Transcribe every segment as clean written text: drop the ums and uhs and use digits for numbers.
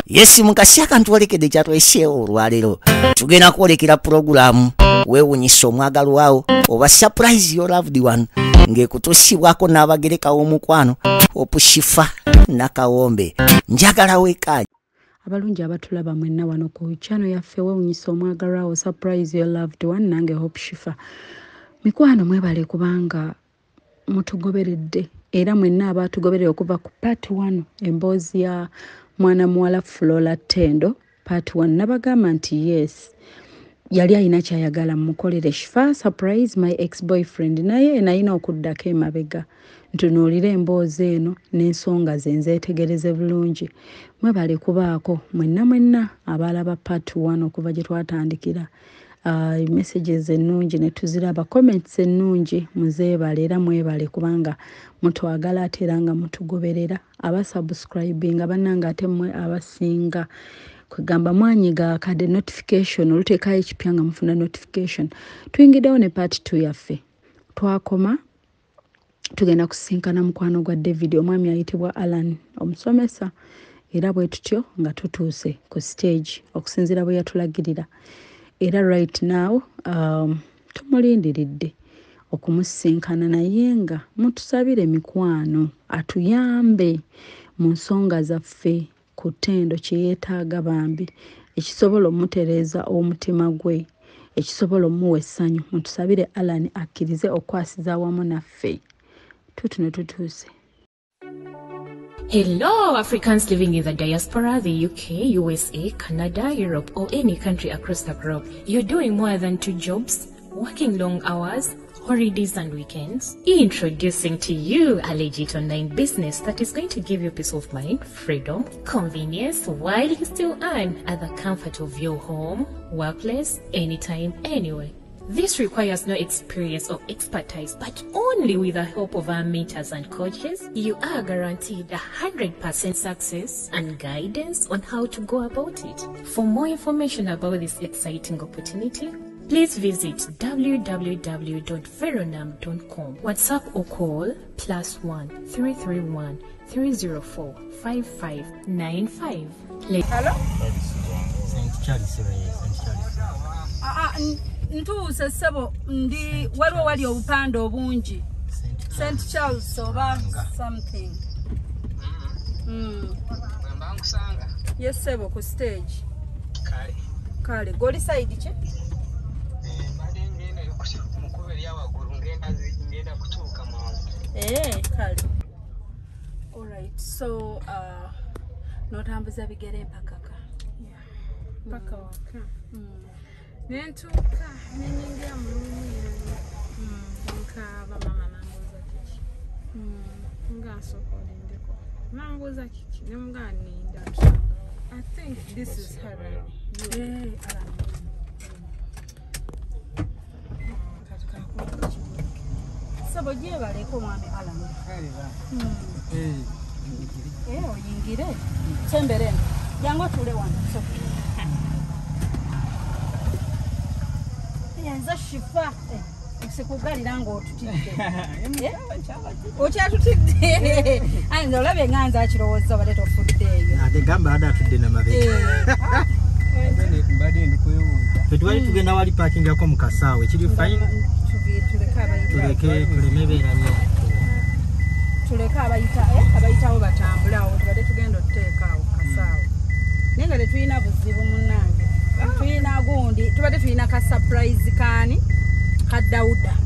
Yes mukasi akantu olekedde kyatwese olwalero tugenda kwolekera program weewunyisa omwagalo wawo oba surprise your loved one ngekutusibwako n'abagereka w'omukwano opushifa nakawombe njagala wekaaji abalungi abatulaba mwenna wano ku channel yaffe weewunyisa omwagalo wawo surprise your loved one nange Hope Shifa mikwano mwebale kubanga mutugoberedde era mwenna abatugoberera okuva ku part 1 emboozi ya mwana muwala Flora Tendo part 1 nabagamba nti yes yali alina kyayagala mukolere Shifa surprise my ex-boyfriend naye nayina okuddako emabega ntunuulira emboozi eno n'ensonga ze nzeetegereze bulungi mwebale kubaako mwenna abalaba part 1 okuva gye twatandikira messages ennungi ne tuziraba comments ennungi muzeebale era mwebale kubanga mutwagala ate era nga mutugoberera abasubscribing abannanga ate mmwe abasinga kwegamba mwanyiga akade notification oluteekayo ekipya nga mufuna notification tuyingiddewo ne part 2 yaffe twakoma tugenda kusinkana mukwano gwa David omwami ayitibwa Alan omusomesa era bwe tutyo nga tutuuse ku stage okusinziira bwe yatulagirira era right now tumulindiridde okumusinkana naye nga mutusabire mikwano atuyambe mu nsonga zaffe ku Tendo kye yeetaaga bambi ekisobola omutereeza omutima gwe ekisobola omuwa essanyu mutusabire Alan akkirize okwasiza awamu naffe tutune tutuuse. Hello, Africans living in the diaspora, the UK, USA, Canada, Europe, or any country across the globe. You're doing more than 2 jobs, working long hours, holidays and weekends. Introducing to you a legit online business that is going to give you peace of mind, freedom, convenience, while you still earn at the comfort of your home, workplace, anytime, anywhere. This requires no experience or expertise, but only with the help of our mentors and coaches, you are guaranteed 100% success and guidance on how to go about it. For more information about this exciting opportunity, please visit www.veronam.com. WhatsApp or call +1 331 304 5595. Hello? St. Charles. Ntuuse sebo ndi waliwo wali obupande obungi St. Charles oba something. Mbankusanga. Yes sebo ku stage. Kale goli side che? Bade ngenda mukubeli awaguru ngenda kutuuka mwanzo. Kale. All right. So notambuza bigere mpakaka. Yeah. Paka waka. Nentuka nenyingia mulumi nkaba mama nambuza kiki ngasokole ndiko nambuza kiki nemganinda I think this is her. Sabo je baleko mwami Alan. Oyingire tembere yango tule wana so yanza Shifa sikugalira ngo otutidde okyatutidde ayi ndolabe nganza akirowooza bale tofuddeeyo ate gamba ada atudde na mabega Bade ndikuyuza. twali tugenda wali parkingako mu kasaawe kiri fine tulemebeera nnyo tuleka abayitawo batambulawo tubadde tugenda otuteekaawo kasaawe naye nga tetulina buzibu munnange tulina gundi tubadde tulina ka surprise kaani ka Dawuda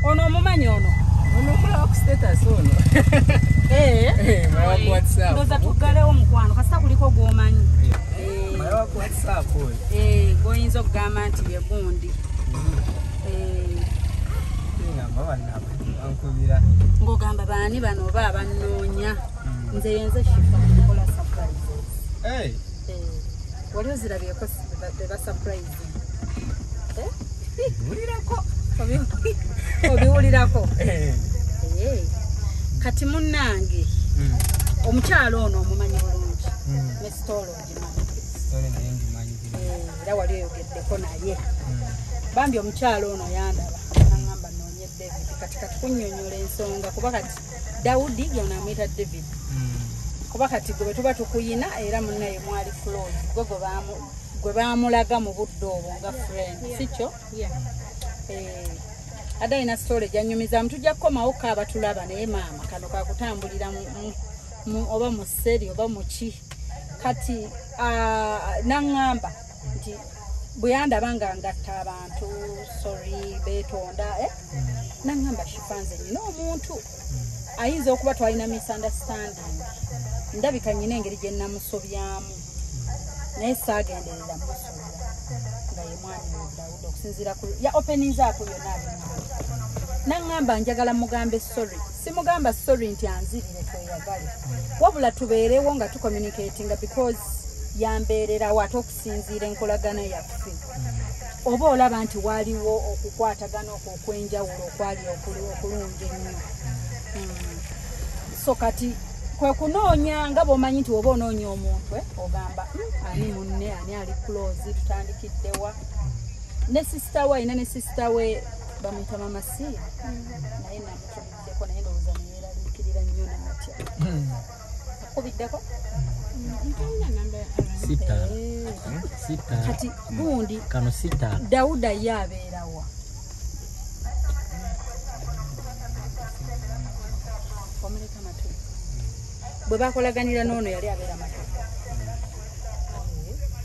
ono omumanyi ono Kula ku status ono. Mwa WhatsApp. Ndoza tugalewo mukwano kasa kuliko gwomanyi. Mwa WhatsApp. Goyinza okugamba nti ye gundi. Ngamba nabo bankubira. Ngogamba baani bano oba abannoonya. Nze yenze Shifa kola surprise. Wali ozirabyeko ba surprise. Mulirako. Obiwulirako. Kati munnange omukyalo ono omumanyi bulungi ne stolo ogimanyi era wali oyogeddeko naye bambi omukyalo ono yandaba nangamba noonye David kati kunnyonnyola ensonga kuba kati Dawudi yona amwita David kuba kati gwe tuba tukuyina era munnaye mwali close gwe baamulaga mu budde obwo nga friend sikyo ada ina story janyumiza mtujja kukomawo kaaba tulaba naye maama kano kakutambulira oba mu seri oba mu ki kati nangamba nti buyanda banga ngatta abantu sorry betonda nangamba shifanze nino omuntu ayinza okuba twalina misunderstanding ndabika nyina engeri gye namusobyamu naye saagenderera musobya nga ye mwami Dawuda okusinziira ku ya openings ako yonna nangamba njagala mugambe sorry simugamba sorry nti anzirire tweyagale wabula tubeerewo nga tucommunicatinga because yambeerera wate okusinziira enkolagana yaffe oba olaba nti waliwo okukwatagana okwenjawulo okwali okulungi ennyo so kati kwe kunoonya nga bw'omanyi nti oba onoonya omuntu ogamba ani munne ani ali close tutandikiddewa ne sister we ayina ne sister we bamuyita mama Siya naye namukubiddeko naye ndowooza neyeeraliikirira nnyo n'atya akubiddeko Sita. Kati gundi Kano sita. Dawuda ye abeerawa omuleka matu bwe bakolaganira n'ono yali abeera matu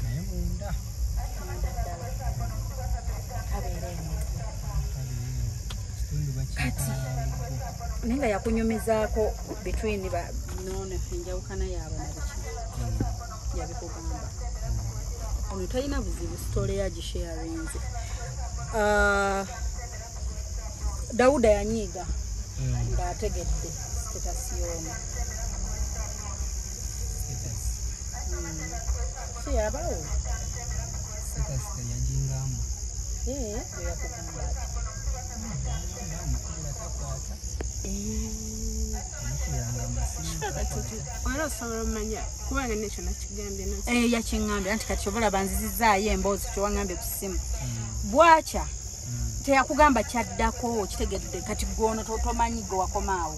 naye munda kati nenga yakunyumizaako between nono enjawukana yaabo nabiki yabikugamba ono talina buzibu story yagisharinze Dawuda yanyiiga ng'ategedde status y'omu si yabawo status yajingamu bwe yakugamba yakiŋŋambye nti kati kyobola banzizizaayo emboozi kyowaŋŋambye ku ssimu bwakya teyakugamba kyaddako kitegedde kati gwono tomanyi gwe wakomaawo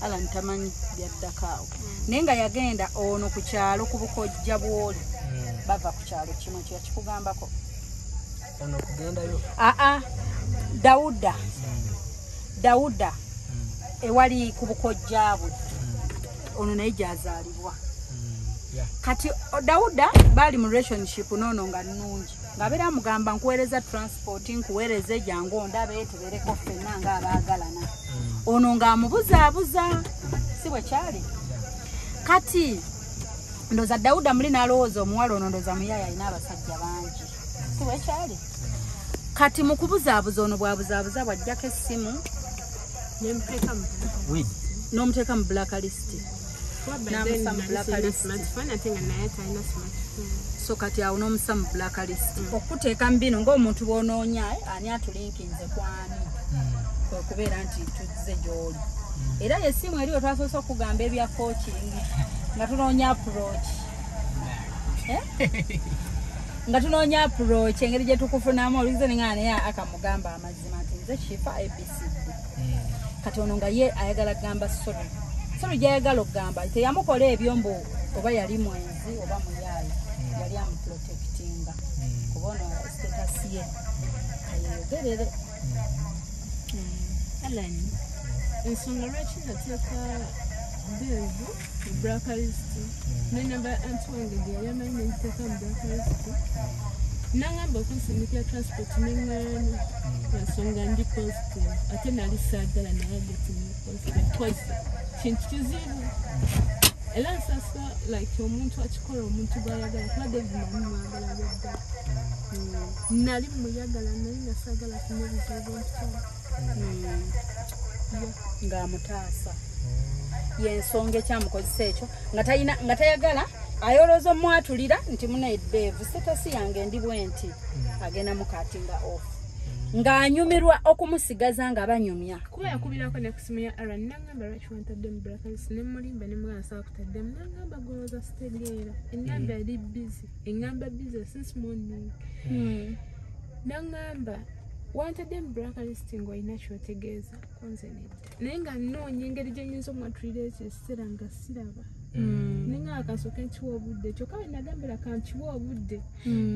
ala ntamanyi byaddako awo naye nga yagenda ono ku kyalo ku bukojja bwoli bava ku kyalo kimu ekyo yakikugambako ono kugendayo Dawuda ewali ku bukojja bwe ono naye gyazaalibwa kati Dawuda bali mu relationship nono nga nnungi ng'abeera mugamba nkuweereza transport nkuweereza ejjangu ondabe tubeereko ffenna ng'abaagalana ono ng'amubuzaabuza si bwe kyali kati ndoza Dawuda muli n'alowooza omuwala ono ndoza muyaaya alina abasajja bangi si bwe kyali kati mu kubuzaabuza ono bwabuzaabuza bw'ajjako essimu n'omuteeka mu blacklist so kati awo n'omusa mu blacklist okuteeka mu bino ng'omuntu bw'onoonya ani atulinkinze kwani kwekubeera nti tuzze gy'oli era yessimu eriyo twasoose okugamba ebya coaching nga tunoonya approach engeri gye tukufunamu olugize ninga naye akamugamba amazima nti nze Shifa ABCD kati ono nga ye ayagala kugamba sorry gyayagala okugamba teyamukola ebyombo oba yali mwenzi oba muyaaya yali amuprotectinga kuba ono status ye ayeyogerere Alani ensonga lwaki nateeka Devu mu blacklist nenamba anti wange gye yali amanyi nenziteeka mu blacklist nangamba okunsindikira transport neŋŋaana ensonga ndi positive ate nali saagala naye getini positive twice kintu kizibu era nsasa like omuntu akikola omuntu gw'ayagala kuba Devu nali mwagala byadda nali muyagala naye nga saagala kunya ebizibu byomukyala ng'amutaasa yensonga ekyamukozesa ekyo nga tayagala ayoloza omwatulira nti munaye Devu sitasi yange ndi bwe nti agenda mukatinga off ng'anyumirwa okumusigaza nga banyumya kuba yakubirako ne kusimu ya Aaron nangamba lwaki wantadde mu blacklist ne mulimba ne mugana saa kutaddemu nangamba goloza stage era engamba yali busy engamba busy since morning nangamba wantadde mu blacklist ng'olina ky'otegeeza kwanze nedda naye nga nnoonya engeri gye nnyinza omwatulira ekyo ekiseera nga siraba naye nga akasoka nkiwa obudde kyokka we nagambira kankiwa obudde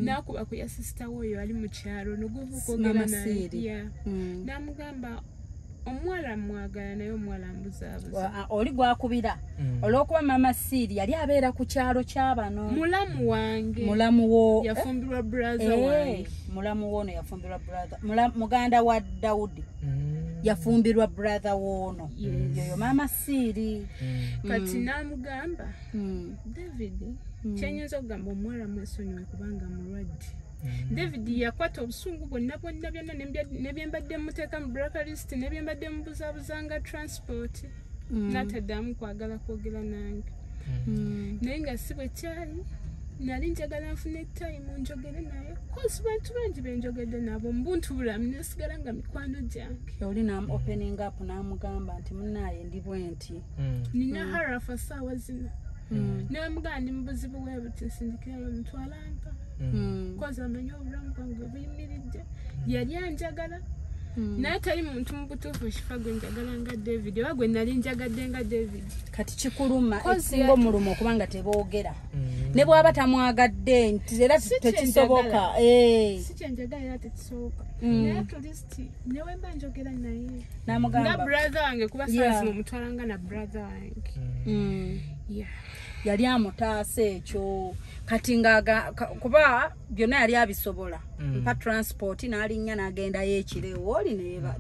n'akuba ku ya sisita we oyo ali mu kyalo noguvuka ogera naye n'amugamba omuwala mwagala naye omuwala mbuzaabuza oli gwakubira olw'okuba mama Siiri yali abeera ku kyalo ky'abano mulamu wange mulamu wo yafumbirwa brother wange mulamu wo ono yafumbirwa brother muganda wa Dawudi yafumbirwa brother woono yoyo mama Siiri kati n'amugamba David kyenyinza okugamba omuwala mwesonyiwe kubanga mulwadde David yakwata obusungu bwonna byonna nebyembadde muteeka mu blacklist nebyembadde mubuzaabuzanga transport nataddamu kwagala kwogera nange naye nga si bwe kyali nali njagala nfune time njogere naye kozi bantu bangi benjogedde nabo mbuntu bulamu nesigala nga mikwano gyange oli opening up n'amugamba nti munnaaye ndi bwenti nina harafa saawa zino naye mugamba ndi mu buzibu bwe buti nsindikirayo mutwala mpa kozi amanye obulamu bwange buyimiridde yali anjagala naye tali muntu mu butuufu kifa gwe njagala nga David oba gwe nali njagadde nga David kati kikuluma ekisinga omuluma okubanga teboogera ne bw'aba tamwagadde nti era tekisoboka si kyenjagala era tekisoboka naye at least newe mba njogera naye nga brother wange kuba saazima omutwalanga na brother wange yali amutaasa ekyo kati kuba byonna yali abisobola mpa transport n'alinnya n'agendayo ekirewo oli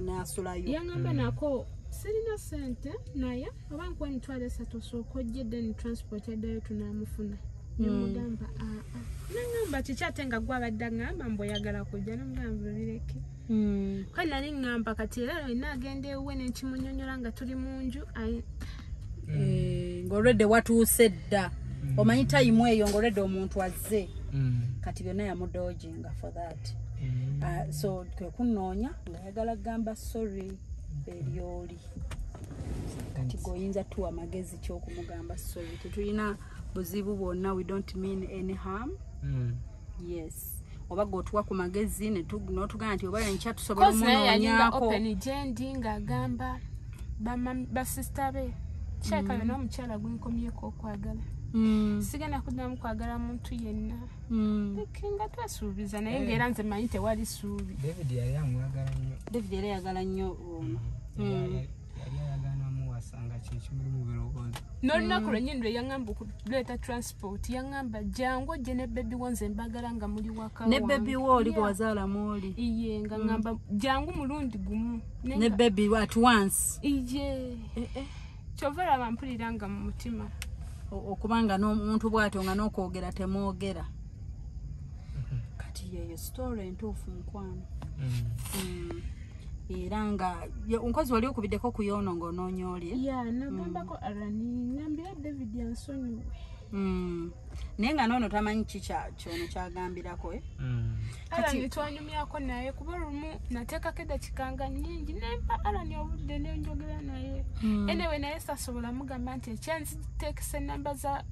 n'asulayo yaŋŋamba nako sirina sente naye oba nkuwa emitwalo 3 osooka ojjedde ni transport eddayo tunaamufuna nemugamba naŋŋamba kiki ate nga gwe abadde aŋŋamba mbweyagala kujja nomugamba bireke kwa nali ŋŋamba kati era olina agenda ewuwe nenkimunyonyola nga tuli mu nju ng'olwedde watuuse dda omanyi tayimu eyo ng'olwedde omuntu azze kati byonna yamudoginga for that so kwe kunoonya ng'ayagala kugamba sorry eryoli kati goyinza tuwa amagezi ky'okumugamba sorry tetulina buzibu bwonna we don't mean any harm yes oba gotuwa ku magezi n'otugamba nti oba yenkya tusobola omunoonyaako open jendi ng'agamba basista be kyekale n'omukyala gwenkomyeko okwagala sigenda kuddamu kwagala muntu yenna nga twasuubiza naye ng'era nze manyi tewali suubi David yali amwagala nnyo David yali ayagala nnyo ono yali ayagala namuwasanga kyekimuli mu birowoozo n'olunaku lwennyini lwe yaŋŋamba okuleeta transport yaŋŋamba jangu ojje ne bebi wo nze mbagala nga muli waka ne bebi wo oli gwe wazaalamu oli iye nga ŋŋamba jangu mulundi gumu ne bebi at once iye kyova laba mpulira nga mu mutima okubanga n'omuntu bw'atyo nga n'okwogera temwogera kati yeyo story entuufu nkwano era nga omukozi wali okubiddeko ku yoono ng'onoonya oli nagambako Alani ngambira David yansonyiwe naye nga noono tamanyi ki kyono kyagambirako Alani twanyumyako naye kuba lumu nateekako eddakiika nga nnyingi nempa Alani obudde nenjogera naye anyway naye sasobola mugamba nti ekyanziteekesa enamba za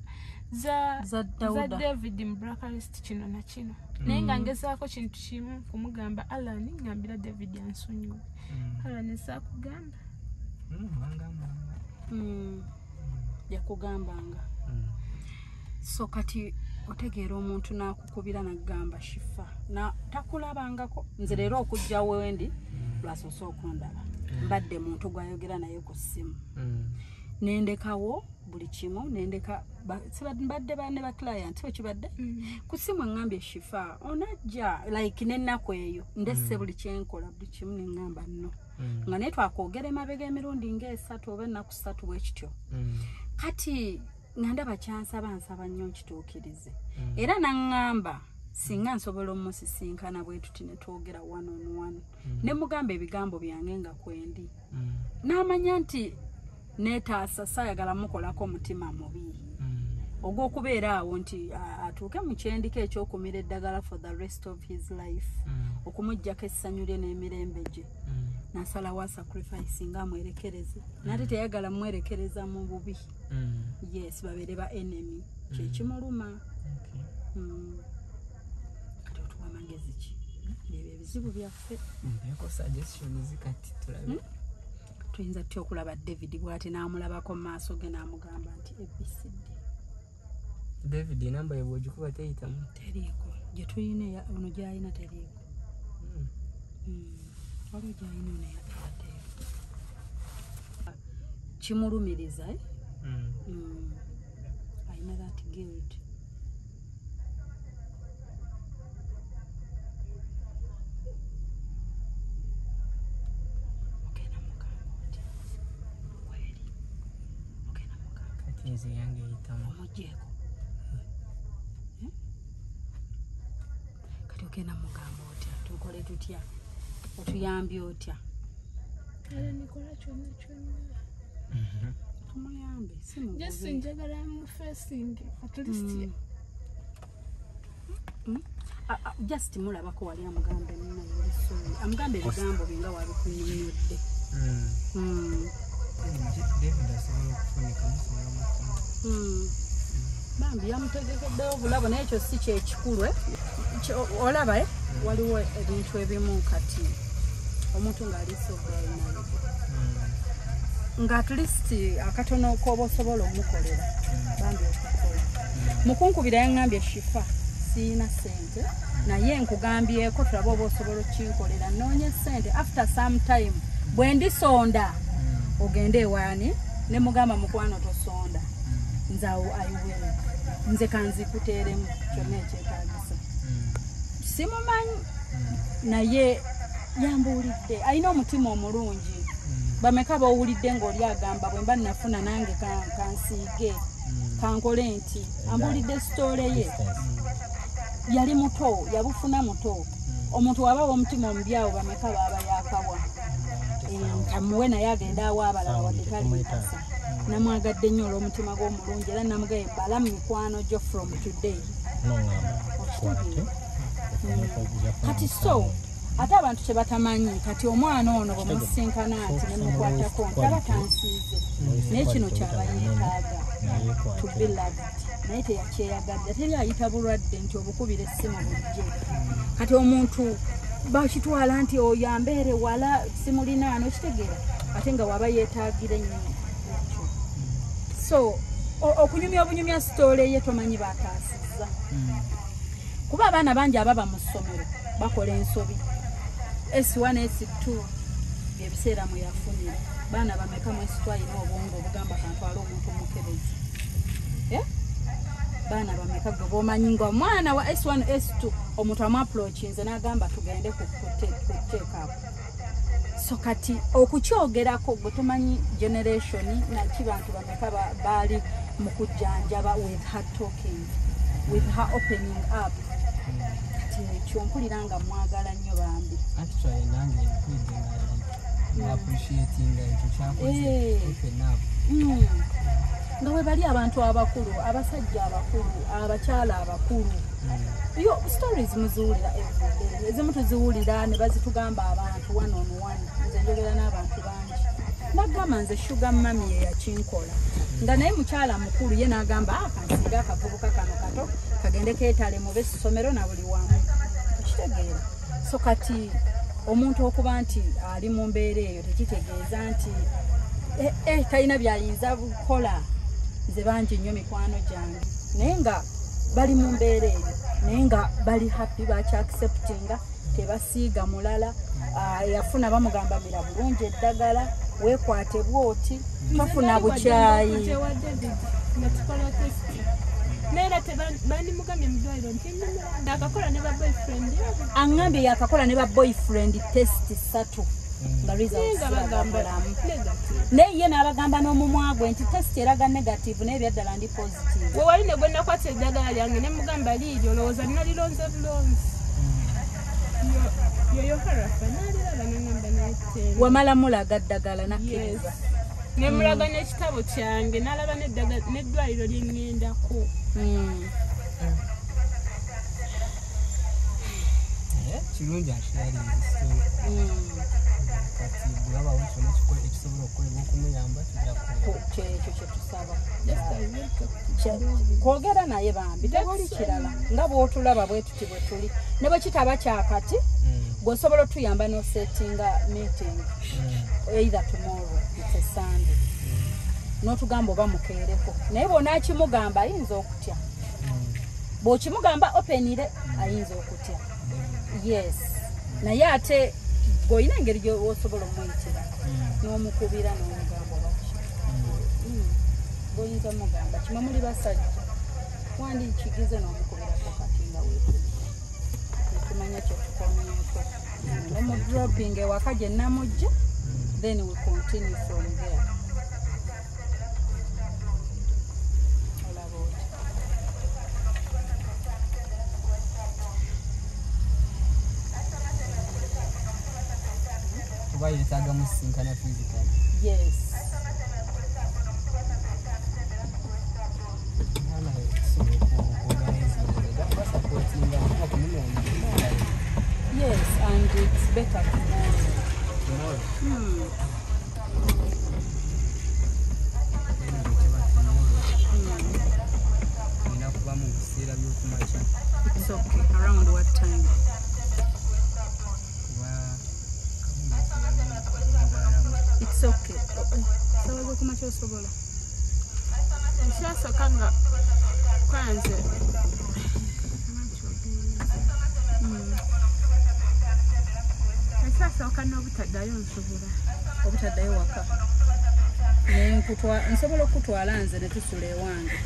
David mu blacklist kino na kino naye nga ngezaako kintu kimu kumugamba Alani ngambira David yansonyiwe Alani saakugamba yakugambanga so kati otegeera omuntu n'akukubira n'agamba shifa takulabangako nze leero okujja wendi lwasoose okundaba mbadde muntu gwayogera naye ku ssimu nendekawo buli kimu nendeka mbadde bane ba client wekibadde ku ssimu eŋŋambye shifa onajja like n'ennaku eyo ndesse buli kyenkola buli kimu neŋŋamba nno nga naye twakwogera emabega emirundi ng'esatu oba ennaku 3 bwe kityo kati ngandaba kyansaba nsaba nnyo nkituukirize era naŋŋamba singa nsobola omusisinkana bwe tuti ne twogera 1-on-1 ne mugamba ebigambo byange nga kwendi n'amanya nti neetaasa saayagala mukolako omutima mubi ogw'okubeera awo nti atuuke mu kyendiko ekyokumira eddagala for the rest of his life okumuggyako essanyu lye n'emirembe gye nasalawo sacrifice nga amwerekereze nate teyagala mwerekereza mu bubi yes babeere ba enemy kyekimuluma kati otuwa amagezi ki byebyo ebizibu byaffe. Eko suggestion zikati tulabe. Tuyinza tutya okulaba David bw'ati n'amulabako mu maaso ge n'amugamba nti ABCD. David enamba ye bw'ogikuba teyitamu. Teriiko. Gye tuyina ono gy'ayina teriiko. Waliwo gy'ayina ono yateeteeko. Kimulumiriza ayina that guilt. Nze yange yitamu. Omugyeko. Kati ogenda mugamba otya tukole tutya otuyambye otya kale nikola kyonna tumuyambe just njagala mu facing at least just mulabako wali amugambe nina yerisoni amugambe ebigambo binga wabikunyumyodde David asobola okufunika musobola bambi yamutegekeddeyo obulabo naye ekyo si kyekikulu olaba waliwo ebintu ebimu kati omuntu ng'aliisovainayo nga at least akatono k'oba osobola omukolera bambi okukola mukunkubira yaŋŋambye shifa siina ssente naye nkugambyeko tulabe oba osobola okinkolera noonye ssente after some time bwe ndisonda ogende ewaani ne mugamba mukwano tosonda nze ayiwere nze kanzikuteeremu kyonna ekyetaagisa simumanyi naye yambuulidde alina omutima omulungi bameka bawulidde ng'oli agamba bwe mba nafuna nange kansiige kankole nti ambuulidde sitoole ye yali muto yabufuna muto omuntu wabawo omutima omubyawo bameka baaba yakawa ntamuwe naye agenda awo abalala wadde talimukasa namwagadde nnyo olw'omutima gw'omulungi era namugaye bala mu mikwano gyo from today kati so ate abantu kye batamanyi kati omwana ono bwe musinkana nti ne mukwatako nti aba tansiize naye kino kyaba yeetaaga to be loved naye teyakyeyagadde teri ayita bulwadde nti obukubira essimu bujje kati omuntu bakitwala nti oyo ambeere wala simulinaano kitegeera ate nga waba yeetaagira ennyo ekyo so okunyumya obunyumya sitoole ye tomanyi bataasizza kuba abaana bangi ababa mu ssomero bakola ensobi S1 S2 ebiseera mwe yafunira baana bameka mu S2 alina obwongo obugamba kantwala omuntu omukebezi baana bameka gwe b'omanyi nga omwana wa S1 S2 omuntu amuapproachinze n'agamba tugende ku take-up so kati okukyogerako gwe tomanyi generation naki bantu bameka baali mu kujjanjaba with her talking with her opening up kati ekyo mpulira nga mwagala nnyo bambi actually nange nkwidde nga appreciatinga ekyo kyakoze open up nga we bali abantu abakulu abasajja abakulu abakyala abakulu yo stories muziwulira everyday ezimu tuziwulira ne bazitugamba abantu one on one nze njogera n'abantu bangi nagamba nze sugar mami ye yakinkola nga naye mukyala mukulu ye n'agamba kansiga akavubuka kano kato kagende keetale mu b'essomero na buli wamu okitegeera so kati omuntu okuba nti ali mu mbeera eyo tekitegeeza nti talina byayinza kukola nze bangi nnyo mikwano gyange naye nga bali mu mbeera eyo naye nga bali happy bakyaacceptinga tebasiiga mulala yafuna bamugamba mira bulungi eddagala weekwate bwoti tofuna bukyayi aŋŋambye yakakola ne ba boyfriend test 3 nga results naye ye n'abagamba n'omumwa gwe nti test eraga negative naye byaddala ndi positive we wali ne gwe nakwata eddagala lyange ne mugamba liiryo olowooza nalironze bulonzi yoyo harafa naliraba nengamba nayetenda wamala mulaga ddagala nakkiriza ne mulaga n'ekitabo kyange nalaba n'eddwaliro lye ŋŋendako kirungi akiralinga kati bulabawo kyona ekisobola okukolebwa okumuyamba kyekyo kyetusaba kwogera naye bambi tewali kirala nga bw'otulaba bwe tuti bwe tuli ne bwe kitaba kyakati gosobola tuyamba no settinga meeting either tomorrow it's a Sunday n'otugamba oba mukeereko naye bw'ona akimugamba ayinza okutya bw'okimugamba openire ayinza okutya yes naye ate gweolina engeri gy'osobola omuyitira n'omukubira n'omugamba obaki gweoyinza mugamba kima muli basajja wandikigize n'omukubirako kati nga weetuze etumanya kyetukomyeko omudropping ewaka gye namujja then we continue from there. Why you tag them sinkana physically? Yes. Yes, and it's better tomorrow. It's okay. Around what time? It's okay. So we'll go to Sobola. Just a kanga. Kwanze. Sasa wakana obutaddayo nsobola. Obutaddayo waka. Nsobola okutwala nze ne tusula ewange.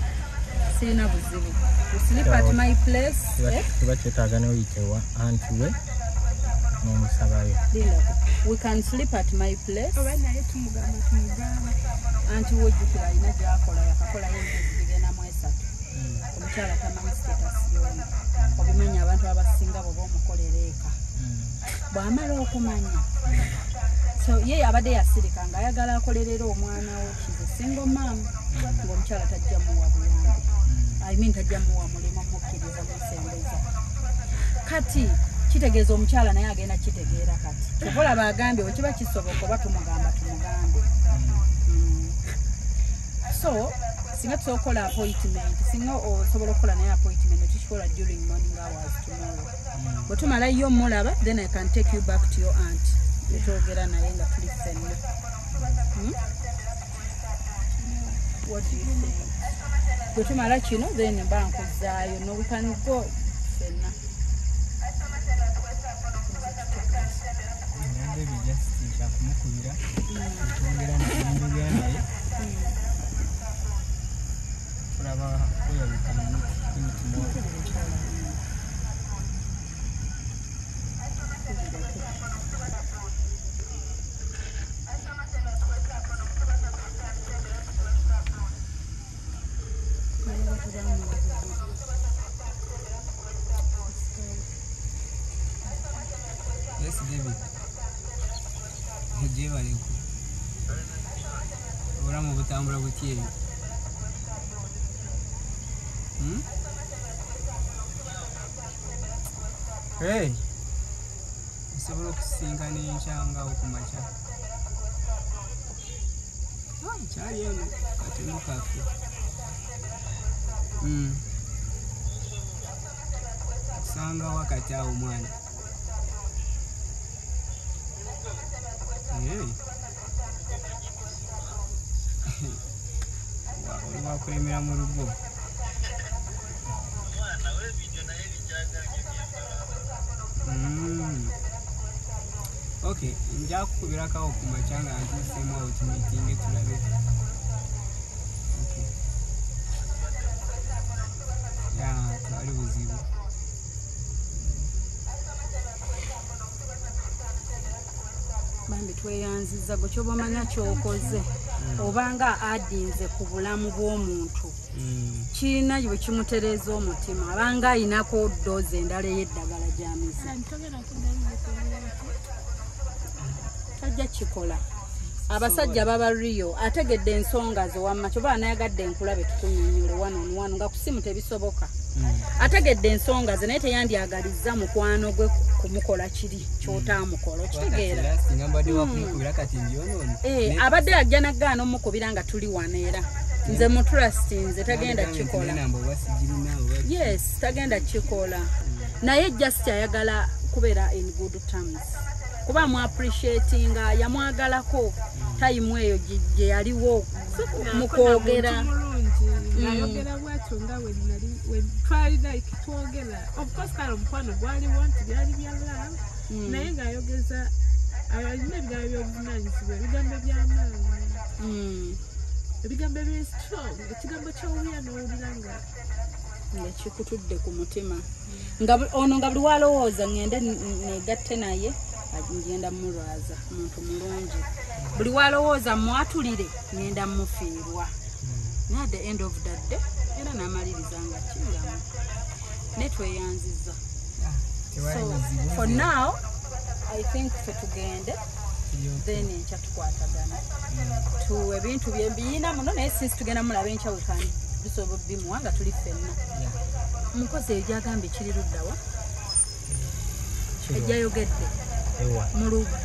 Sirina buzibu. We sleep at my place. Tuba kyetaaga ne oyitewa anti we n'omusabayo. We can sleep at my place. Oba naye tumugamba. Anti wojjukira alina gy'akola yakakola y'emyezi bigenda mu 3. Omukyala tamanyi status yonna. Obimenya abantu abasinga bwe b'omukolera eka. Bw'amala okumanya. So ye abadde yasirika nga ayagala akolerera omwana we kize single mom ng'omukyala tajja muwa buyambi. I mean tajja muwa mulimu mukkiriza musembeza. Kati kitegeeza omukyala naye agenda kitegeera kati. Tukola bagambye wekiba kisoboka oba tumugambe. So singa tusobola appointment singa osobola okukola naye appointment tukikola during morning hours tomorrow. Bwe tumala yo mulaba then I can take you back to your aunt. Netwogera naye nga tuli ffenna. What do you think? Bwe tumala kino then mba nkuzaayo no we can go ffenna. Baby just kumukubira twongera n'ebintu byanaye tulaba kuyabika in tomorrow. Yes, David. Hejje balinku. Oramu butambula butye. Hey. Nsobola okusinga n'enkyanga okumacha. Kyali eno katemu kafe. Sanga wakati awo mwana. Wakulemera mu rugo. Okay, nja kukubirako okumacha nga ntuusemu awo kimitinge tulabe. Okay. Twali buzibu. Bambi tweyanziza gwe kyoba omanya kyokoze obanga adinze ku bulamu bw'omuntu kirina bwe kimutereeza omutima abanga ayinako doozi endala ey'eddagala gy'amize tajja kikola abasajja baba Rio ategedde ensonga ze wamma kyoba anayagadde enkulabe tukunnyonnyole wano nga ku simu tebisoboka ategedde ensonga ze naye teyandyagalizza mukwano gwe kumukola kiri kyotaamukola okitegeera abadde ajja nagaana omukubira nga tuli wano era nze mu trust nze tagenda kikola yes tagenda kikola naye just ayagala kubeera in good terms kuba mu appreciatinga yamwagalako time eyo gye yaliwo mu kwogera ayogera bwatyo nga we twali like twogera of course kale omukwano gwaliwo nti byali bya love naye ng'ayogeza alina ebigambo by'obuvunanyizibwa ebigambo by'amaanyi ebigambo ebiri strong ekigambo ky'owulira n'owulira nga kikutudde ku mutima ono nga buli walowooza ngende negatte naye ngenda mulwaza muntu mulungi buli walowooza mwatulire ngenda mufiirwa naye at the end of that day era n'amaliriza nga kiramu ne tweyanziza so for now I think tugende then enkya tukwatagana tu ebintu byebiyina muno naye since tugenda mulaba enkya wekandi bisobola bimuwa nga tuli ffenna mukozi egyagamba ekiri luddawa ejyayogedde mu lugo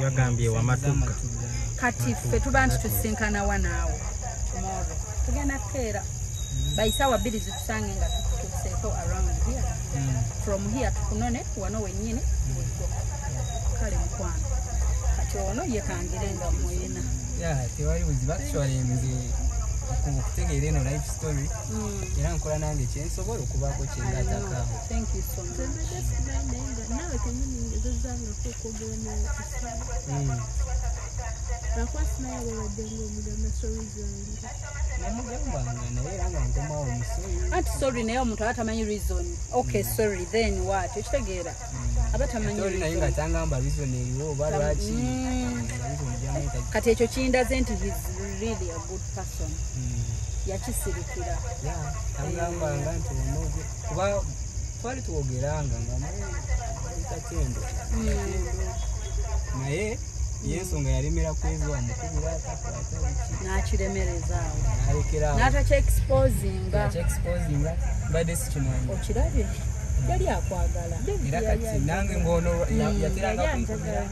yagambye wamatuga kati ffe tuba nti tusinkanawa naawe tomorrow tugenda keera bayisawa bbiri zitusange nga tutuseeko around here from here tukunone wano wennyini weggo kale mukwano kati ono yekangire nga muyina tewali buzibu actually nze okutegeera eno life story era nkola nange kyensobola okubaako kyengatakawo thank you so much nawe kenyini ngezezangako okwogera naye akwasi naye ababadde ngaomugamba story zange namugambanga naye era nga nkomawo omusoyi anti sorry naye omuntu aba tamanyi reason okay sorry then what ekitegeera aba tamanyi naye nga tangamba reason eriwo oba lwaki kati ekyo kindaze nti he's really a good person yakisirikira agambanga nti onoge kuba twali twogeranga nga mutatendo naye yensonga yalemera kwezwa mukubira atakwata biki nakiremerezaawo nalekerawo n'atakyexposinga mbadde sikimanyi okirabye yali akwagala era kati nange ngono yateranga kunkubira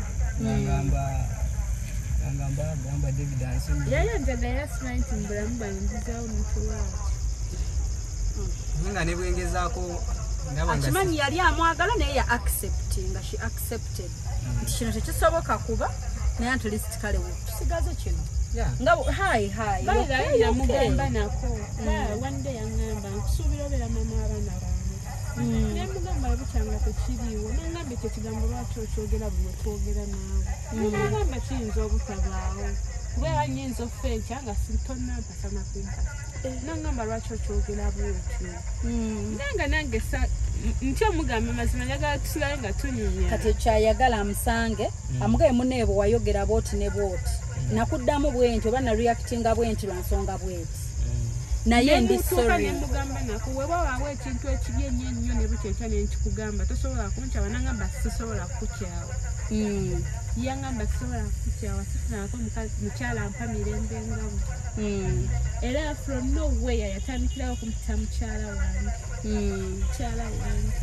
gamba David Anson yayanjaga yasima nti mbulamu bwanjizaawo mukiwaaki nga ne bwengezaako akimanyi yali amwagala naye ya acceptinga she accepted nti kino tekisoboka kuba naye at least kale tusigaze kino nga hai yamugamba nako one day yaŋŋamba nkusuubira obeera mama abaana bange nemugamba bukyanga tekiriiwo nangamba ekyo kigambo lwaki okyogera buli okwogera naawe nagamba kiyinza obutabaawo kubeera nyinza offe enkya nga sintonampasana kumpa nangamba lwaki okyogera bwotyo naye nga nange nti omugamba mazima njagala tusulayo nga tunyumya kati kyayagala amusange amugaye muneebo wayogera bwoti ne bwoti nakuddamu bwenti oba nareactinga bwenti lwansonga bweti naye ndi sorry nemugamba nako weba waawo ekintu ekibi ennyo ennyo ne bukyenkya nenkikugamba tosobola kunkyawa nangamba sisobola kukukyawa yaŋŋamba sisobola kukukyawa sifunako mukyala ampa mirembe ngabo era from nowhere yatandikirawo kumutta mukyala wange mukyala wange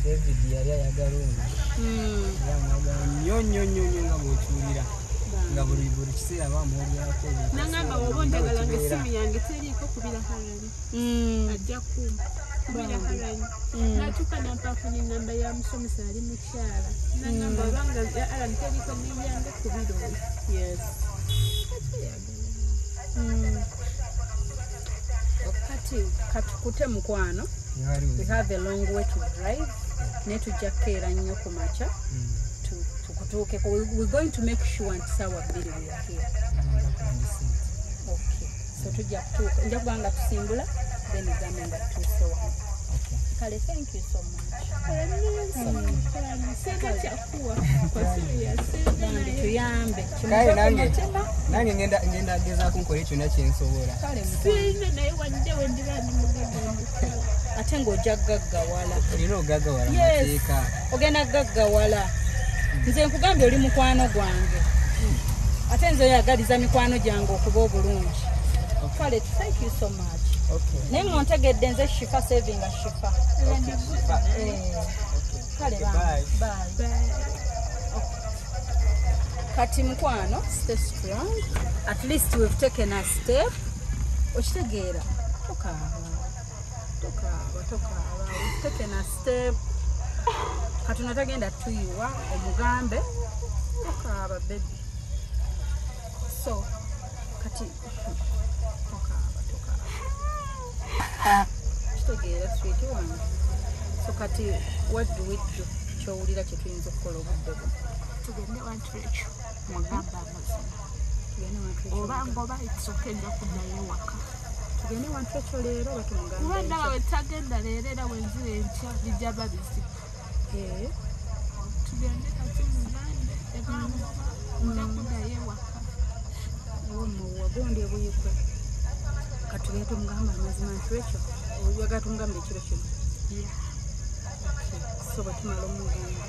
David yali ayagala ono yamwagala nnyo nga bw'okiwulira nga buli kiseera bamwogerako nangamba woba onjagala nga essimu yange teriiko kubira harani ajja kubira harani natuuka nampaako n'engamba ya musomesa ali mukyala nangamba obanga alani teriiko neyange kubira oyo kati katukute mukwano we have a long way to drive naye tujja kukeera nnyo ku makya tukutuukeko we're going to make sure nti saawa bbiri we are here okay so tujja kutuuka nja kuba nga tusimbula then egambe nga tutuuse wano kale thank you so much tuyambe nange ngenda gezaako nkola kyonna kyensobola ate ng'ojja gaggawala olina ogaggawala mateeka ogenda gaggawala nze nkugambye oli mukwano gwange ate nze oyagaliza mikwano gyange okuba obulungi kale thank you so much naye ngontegedde nze shifa savinga shifa kale bye kati mukwano stay strong at least we've taken a step okitegeera tokaaba take na step katuna tagenda tuyiwa omugambe tokaaba baby so kati tokaaba kitegeera sweet wange so kati what do we do kyowulira kye tuyinza okukola obudde bwo tugende wantu ekyo mugamba amazima oba ngoba ekisokenda kuddayo ewaka tugende wantu ekyo leero batumugambe kuba ndaba wetagenda leero era wenzira enkya bijja babizibu tugende kati mugande ebangoba nja kuddayo ewaka wagondi ebuyikwe katugende tumugamba amazima ntu ekyo oyaga tumugambe ekiro kino so batumala omugamba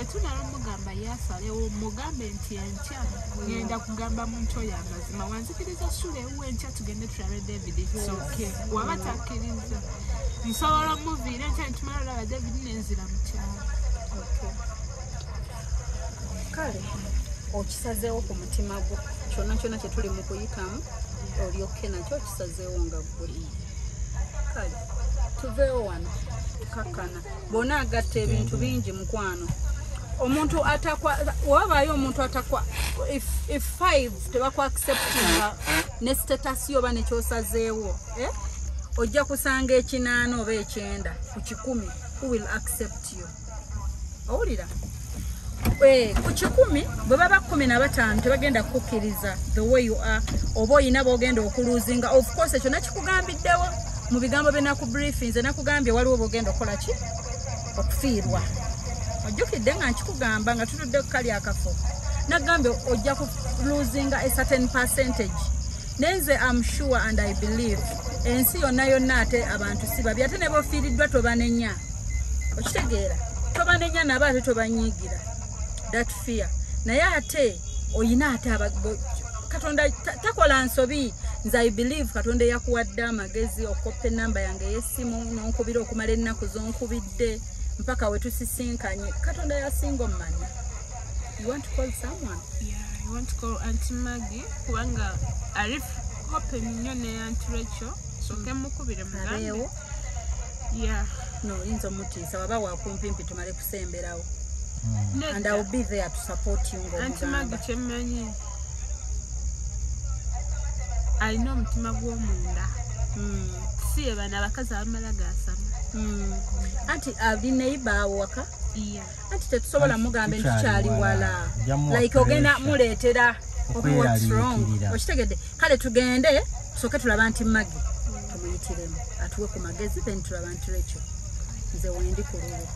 etunala omugamba yasalewo mugambe nti enkya ngenda kugamba muntu oyo amazima wanzikiriza sula ewuwa enkya tugende tulabe David kisoke waba takkiriza nsobola omuviira enkya nitumala olaba David nenzira mu kyalo kale okisazeewo ku mutima gwo kyonna kyonna kye tuli mu kuyitamu olyokke nakyo okisazeewo nga buli kale tuveewo wano tukakkana bonna agatta ebintu bingi mukwano omuntu atakwa wabaayo omuntu atakwa if 5 tebakwa acceptinga ne status yoba nekyosazeewo ojja kusanga ekinaana oba ekyenda ku 10 who will accept you owulira ku 10 bwe baba 15 tebagenda kukkiriza the way you are oba oyina bogenda okuluzinga of course ekyo nakikugambiddewo mu bigambo bye nakubriefings nakugambye waliwo bogenda okukola ki okufiirwa ojjukidde nga nkikugamba nga tutudde ku kali akafo nagambye ojja ku losing a certain percentage nenze I'm sure and I believe ensi yonna ate abantu si babi ate ne bofiiriddwa tobanenya okitegeera tobanenya nabo ate tobanyiigira that fear naye ate oyina ate katonda takola nsobi nze I believe katonda yakuwadde amagezi okoppe enamba yange y'essimu n'onkubira okumala ennaku zonkubidde mpaka wetusisinkanye katonda yasinga omumanya. You want to call someone? Yeah, I want to call Auntie Maggie kubanga Arif hope nnyo ne Auntie Rachel soke mukubire mugambe. Yeah. No, inzo mutiisa waba wakumpimpi tumale kusemberawo. And I will be there to support you. Auntie Maggie chemanyi alina omutima gw'omunda. Si ebana abakazi abamala gaasama. Anti alina iba waka? Yeah. Anti tetusobola mugambe ntukyali wala. Like ogenda muleetera what's wrong. Okitegedde kale tugende tusoke tulaba Auntie Maggie. Tumuyitiremu atuwe ku magezi then tulaba Auntie Rachel. Nze wendi kululu.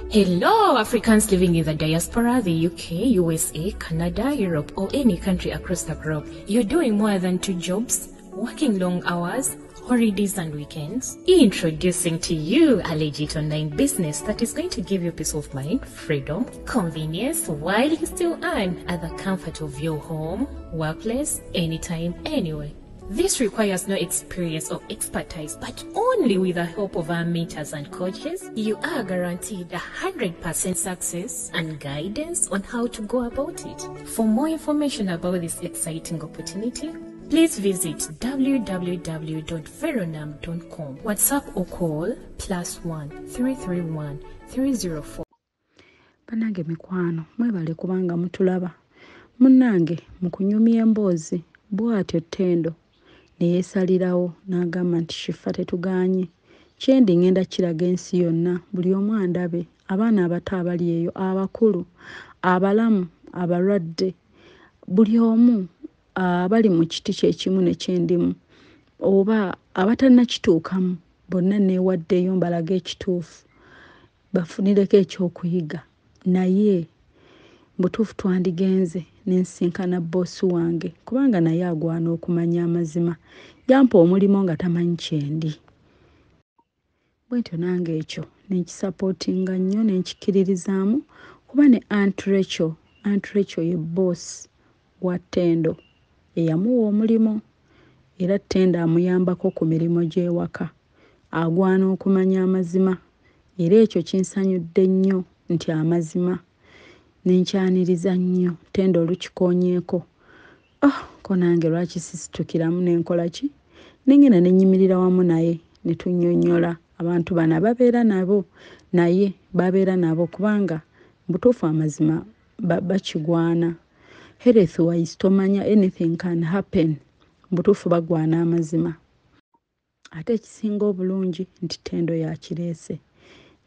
Hello, Africans living in the diaspora, the UK, USA, Canada, Europe, or any country across the globe. You're doing more than 2 jobs, working long hours, holidays and weekends. Introducing to you a legit online business that is going to give you peace of mind, freedom, convenience, while you still earn at the comfort of your home, workplace, anytime, anywhere. This requires no experience or expertise, but only with the help of our mentors and coaches, you are guaranteed 100% success and guidance on how to go about it. For more information about this exciting opportunity, please visit www.veronam.com. WhatsApp or call +1 331 304. Banange mikwano, mwebale kubanga mutulaba. Munnange mukunyumya emboozi, bw'atyo Ttendo. Neyesalirawo n'agamba nti Shifa tetuganye. Kyendi ngenda kiraga ensi yonna, buli omu andabe, abaana abato abali eyo, abakulu, abalamu, abalwadde, buli omu abali mu kiti kyekimu ne kyendimu, oba abatannakituukamu, bonna neewaddeyo mbalaga ekituufu, bafunireko ekyokuyiga. Naye butuufu twandigenze nensinkana boosi wange kubanga naye agwana okumanya amazima, yampa omulimo nga tamanyi kyendi. Bwentyo nange ekyo nenkisapootinga nnyo nenkikiririzaamu kuba ne Auntie Rachel ye boosi wa Ttendo eyamuwa omulimo era Ttendo amuyambako ku mirimu gy'ewaka, agwana okumanya amazima era ekyo kinsanyudde nnyo nti amazima nenkyaniriza nnyo Ttendo olukikonyeeko. Ko nange lwaki sisitukiramu nenkola ki nengena nenyimirira wamu naye ne tunnyonnyola abantu bano ababeera nabo naye babeera nabo kubanga butuufu amazima bakigwana. Health wise tomanya anything can happen. Butuufu bagwana amazima. Ate ekisinga obulungi nti Tendo yakireese.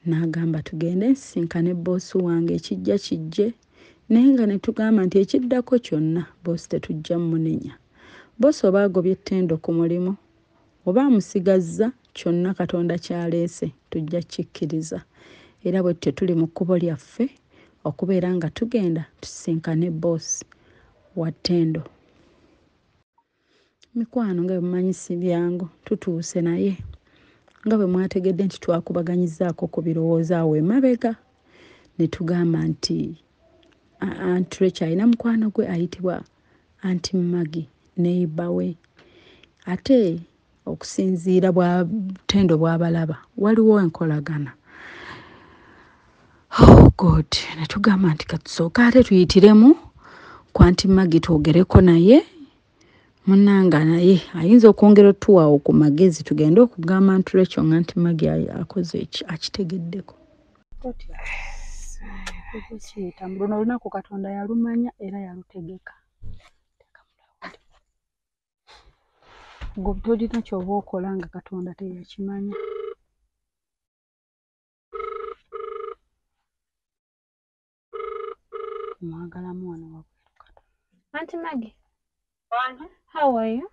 N'agamba tugende nsinkane boosi wange ekijja kijje naye nga ne tugamba nti ekiddako kyonna boosi tetujja mmunenya. Boosi oba agobye Tendo ku mulimu oba amusigazza kyonna Katonda kyaleese tujja kikkiriza. Era bwe tuli mu kkubo lyaffe okubeera nga tugenda tusinkane boosi wa Tendo. Mikwano nga bwemumanyi si byangu tutuuse naye nga bwe mwategedde nti twakubaganyizaako ku birowoozo awo emabega ne tugamba nti Aunt Rachel alina mukwano gwe ayitibwa Aunty Maggie neighbor we. Ate okusinziira bwa Tendo bw'abalaba waliwo enkolagana. Oh God, ne tugamba nti katusooka ate tuyitiremu kwa Aunty Maggie twogereko naye munnanga naye ayinza okwongera otuwaawo ku magezi tugende okugamba Aunt Rachel nga Aunty Maggie akoze akitegeddeko. Luno olunaku Katonda yalumanya era yalutegeka. Gwe tolina ky'oba okola nga Katonda teyakimanya. Mwagalamu wano wabweru Katonda. Aunty Maggie. How are you?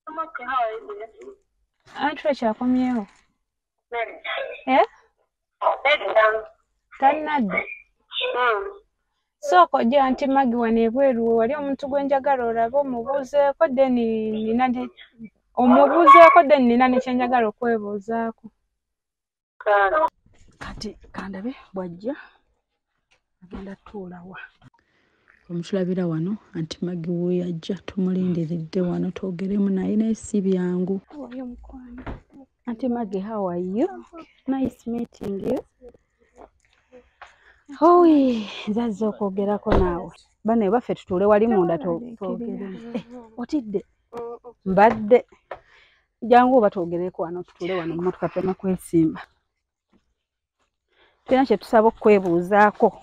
I'm okay. How are you? Aunt Rachel akomyewo. Eh? Tanadda. Sooka ojja Aunty Maggie wano ebweru wali omuntu gwe njagala olabe omubuuzeeko then nina ne kye njagala okwebuuzaako. Kati kandabe bw'ajja agenda tuulawa. Omutulabira wano Aunty Maggie we yajja tumulindiridde wano twogeremu naye naye si byangu. Aunty Maggie, how are you? Nice meeting you. Hoi, nzazze okwogerako naawe. Bano baffe tutuule wali munda twogere. Otidde? Mbadde. Jangu oba twogereko wano tutuule wano mu mmotoka tuma kwesimba. Tulina kye tusaba okwebuuzaako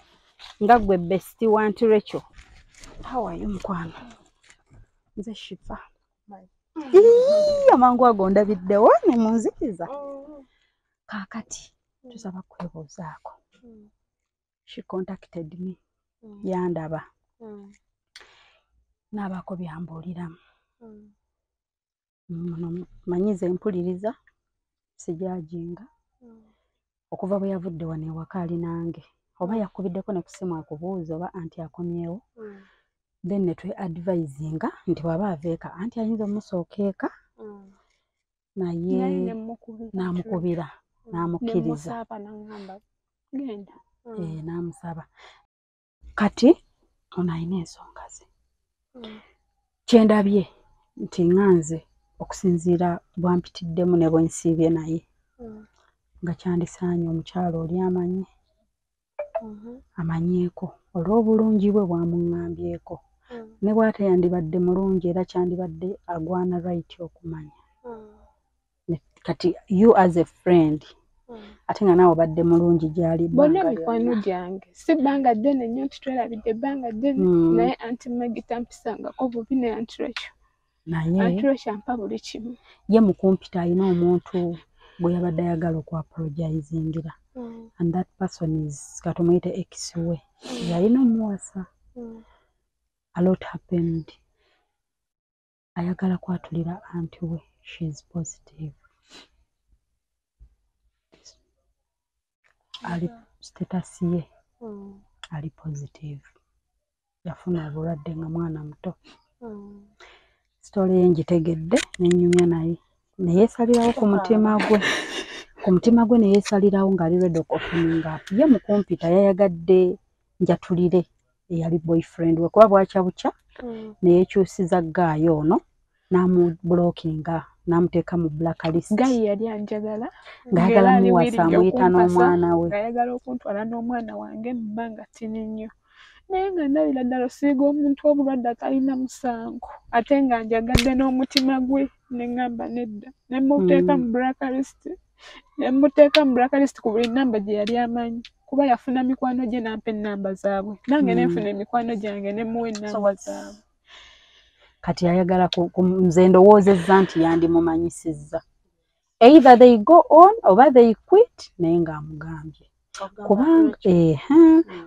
nga ggwe bestie wa Aunty Rachel. How are you mukwano? Nze Shifa. Amangu ago ndabiddewo ne munzikiza. Kaakati tusaba kwebuuzaako. She contacted me. Yandaba. N'abaako byambuuliramu. Manyize mpuliriza sijajinga. Okuva bwe yavudde wano ewaka ali nange. Oba yakubiddeko ne kusimu akubuuza oba anti akomyewo. Then ne twe advisinga nti bw'aba aveeka anti ayinza omusooka eka. Naye n'amukubira n'amukkiriza. N'amusaba. Kati ono alina ensonga ze. Kyendabye nti nganze okusinziira bwampitiddemu ne bwe nsiibye naye nga kyandisaanye omukyalo oli amanyi. Amanyeeko olw'obulungi bwe bwamuŋŋambyeko ne bw'ate yandibadde mulungi era kyandibadde agwana right okumanya. Kati you as a friend ate nga naawe obadde mulungi gyali bonna mikwano gyange si bbanga ddene nnyo titwerabidde ebbanga ddene naye Aunty Maggie tampisangako bubi ne Aunt Rachel. Aunt Rachel ampa buli kimu. Ye mukumpita alina omuntu gwe yabadde ayagala okwaapologizingira. And that person is katumuyite ex we. Yalina omuwasa. A lot happened. Ayagala kwatulira aunty we. She is positive. Ali status ye. Ali positive. Yafuna obulwadde nga mwana muto. Story ye ngitegedde nenyumya naye. Neyeesalirawo ku mutima gwe. Ku mutima gwe neyeesalirawo ng'ali ready okufuninga up. Ye mu kompyuta yayagadde njatulire eyali boyfriend we kuba bwakya bukya neyekyusiza gaayo ono n'amublockinga n'amuteeka mu blacklist. Gayi yali anjagala ng'ayagala muwasa amuyita n'omwana we. Ng'ayagala okuntwala n'omwana wange mu bbanga ttini nnyo naye nga ndabira ddala osiiga omuntu obulwadde atalina musango ate nga njagadde n'omutima gwe ne ŋŋamba nedda ne muteeka mu blacklist ku buli nnamba gye yali amanyi kuba yafuna mikwano gye nampa ennamba zaabwe nange nenfuna emikwano gyange ne muwa ennamba zaabwe. Kati ayagala nze ndowoozezza nti yandimumanyisizza either they go on oba they quit naye ng'amugambye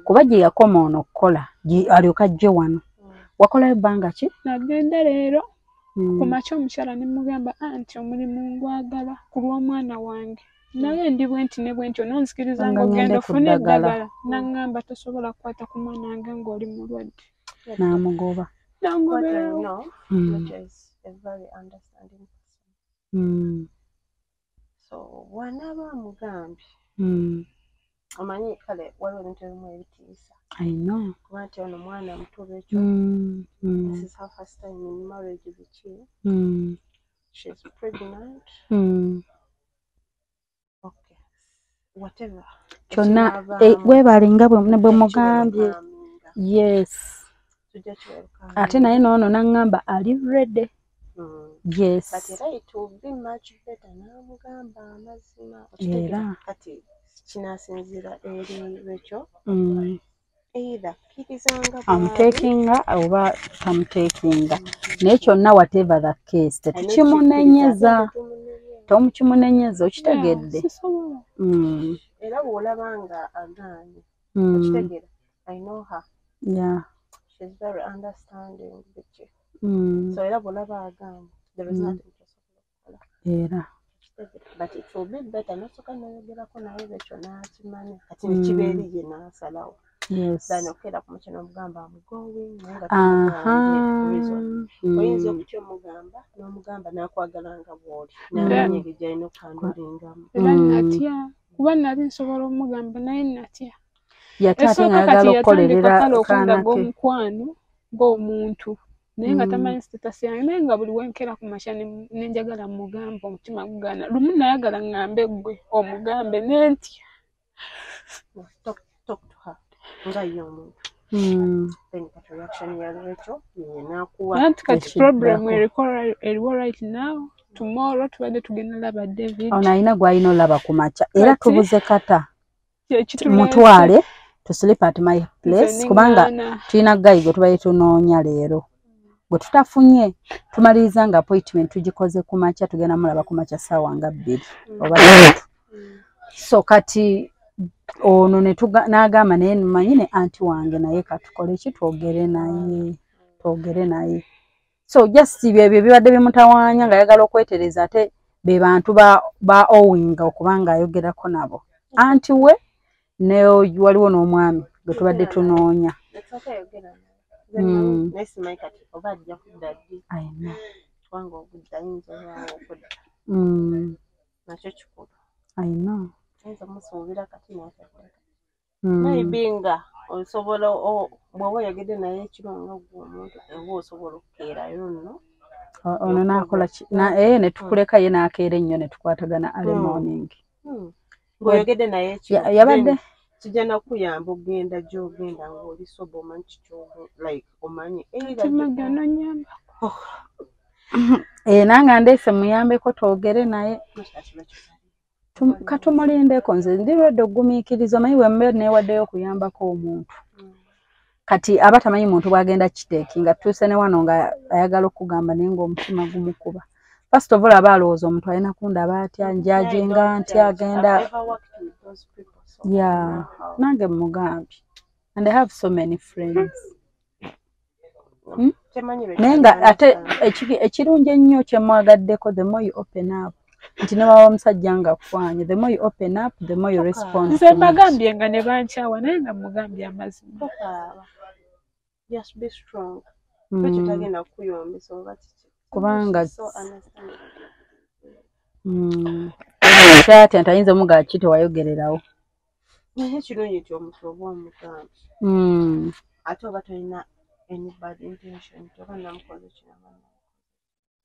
kuba gye yakoma ono okukola alyoka ajje wano wakolayo ebbanga ki? Nagenda leero ku makya omukyala ne mugamba anti omulimu ngwagala ku lw'omwana wange naye ndi bwenti ne bwenti ononzikiriza ng'ogenda ofuna eddagala naŋŋamba tosobola kukwata ku mwana wange ng'oli mulwadde n'amugoba. So wanaaba amugambye amanyi kale waliwo ebintu ebimu ebitiisa kuba nti ono mwana muto ekyo this is her first time in marriage biki she's pregnant okay whatever kyonna weebalinga bwe mugambye yes ate naye noono naŋŋamba ali ready yes but era it will be much better n'amugamba amazima era kati kinasinzira eri Rachel either kirizanga amutekinga oba tamutekinga naye kyonna whatever the case tetukimunenyeza tomukimunenyeza okitegedde era bw'olabanga agaanye okitegeera I know her she's very understanding bitch so era bw'olaba agaanye there is nothing era but it will be better nosoka nayogerako naye ekyo n'akimanya kati nekibeeri ye n'asalawo then okera ku mukino omugamba amugowing naye nga oyinza okutya n'omugamba n'akwagalanga bw'oli n'amanya engeri gy'alina okukandulingamu era natya kuba nali nsobola omugamba naye natya yate ate ng'ayagala okukolerera akanake omukwano ng'omuntu naye nga tamanyi status yange naye nga buli wenkera ku makya nenjagala mugamba omutima gugaana lumu nayagala ŋŋambe ggwe omugambe nentya talk to her nga ye omuntu then kati reaction ya Rachel n'akuwa anti kati problem eriwo right now tomorrow tubadde tugenda laba David ono alina gw'alina olaba ku makya era tubuze kata mutwale to sleep at my place kubanga tulina gayi gwe tubaye tunoonya leero bwe tutafunye tumaliriza nga appointment tugikoze ku makya tugenda mulaba ku makya ssaawa nga 2 oba 3 so kati ono n'agamba naye mmanyi ne anti wange naye katukole ki twogere naye so just byebyo bibadde bimutawaanya nga ayagala okwetereza ate be bantu ba owinga okubanga ayogerako nabo anti we ne waliwo n'omwami gwe tubadde tunoonya naibinga osobola bw'oba oyogedde naye ekiro nga gw'omuntu oba osobola okukeerayo nno ono n'akola ne tukuleka ye n'akeera ennyo ne tukwatagana early morning ng'oyogedde naye ekiro yabadde kijja nakuyamba ogenda gy'ogenda ng'oli soba omanyi kikyogo like omanyi nanga ndeese muyambeko twogere naye katumulindeko nze ndi lwedde ogumiikiriza omanyi wembe neewaddeyo okuyambako omuntu kati aba tamanyi muntu bw'agenda kiteeki nga tutuuse ne wano nga ayagala okugamba naye ng'omutima gumukuba first of all aba alowooza omuntu alina kundaba atya njajenga ntya agenda nange mugambye and I have so many friends naye nga ate ekirungi ennyo kyemwagaddeko the more you open up nti ne baba omusajja nga kwanye the more you open up the more you respond nze mbagambye nga ne bankyawa naye nga mugambye amazima just be strong ekyo tagenda kukuyombesa oba kubanga kyatya nti ayinza omugaa ki tewayogererawo naye kirungi nti omuntu oba omugambye ate oba tolina any bad intention oba namukoze kinaba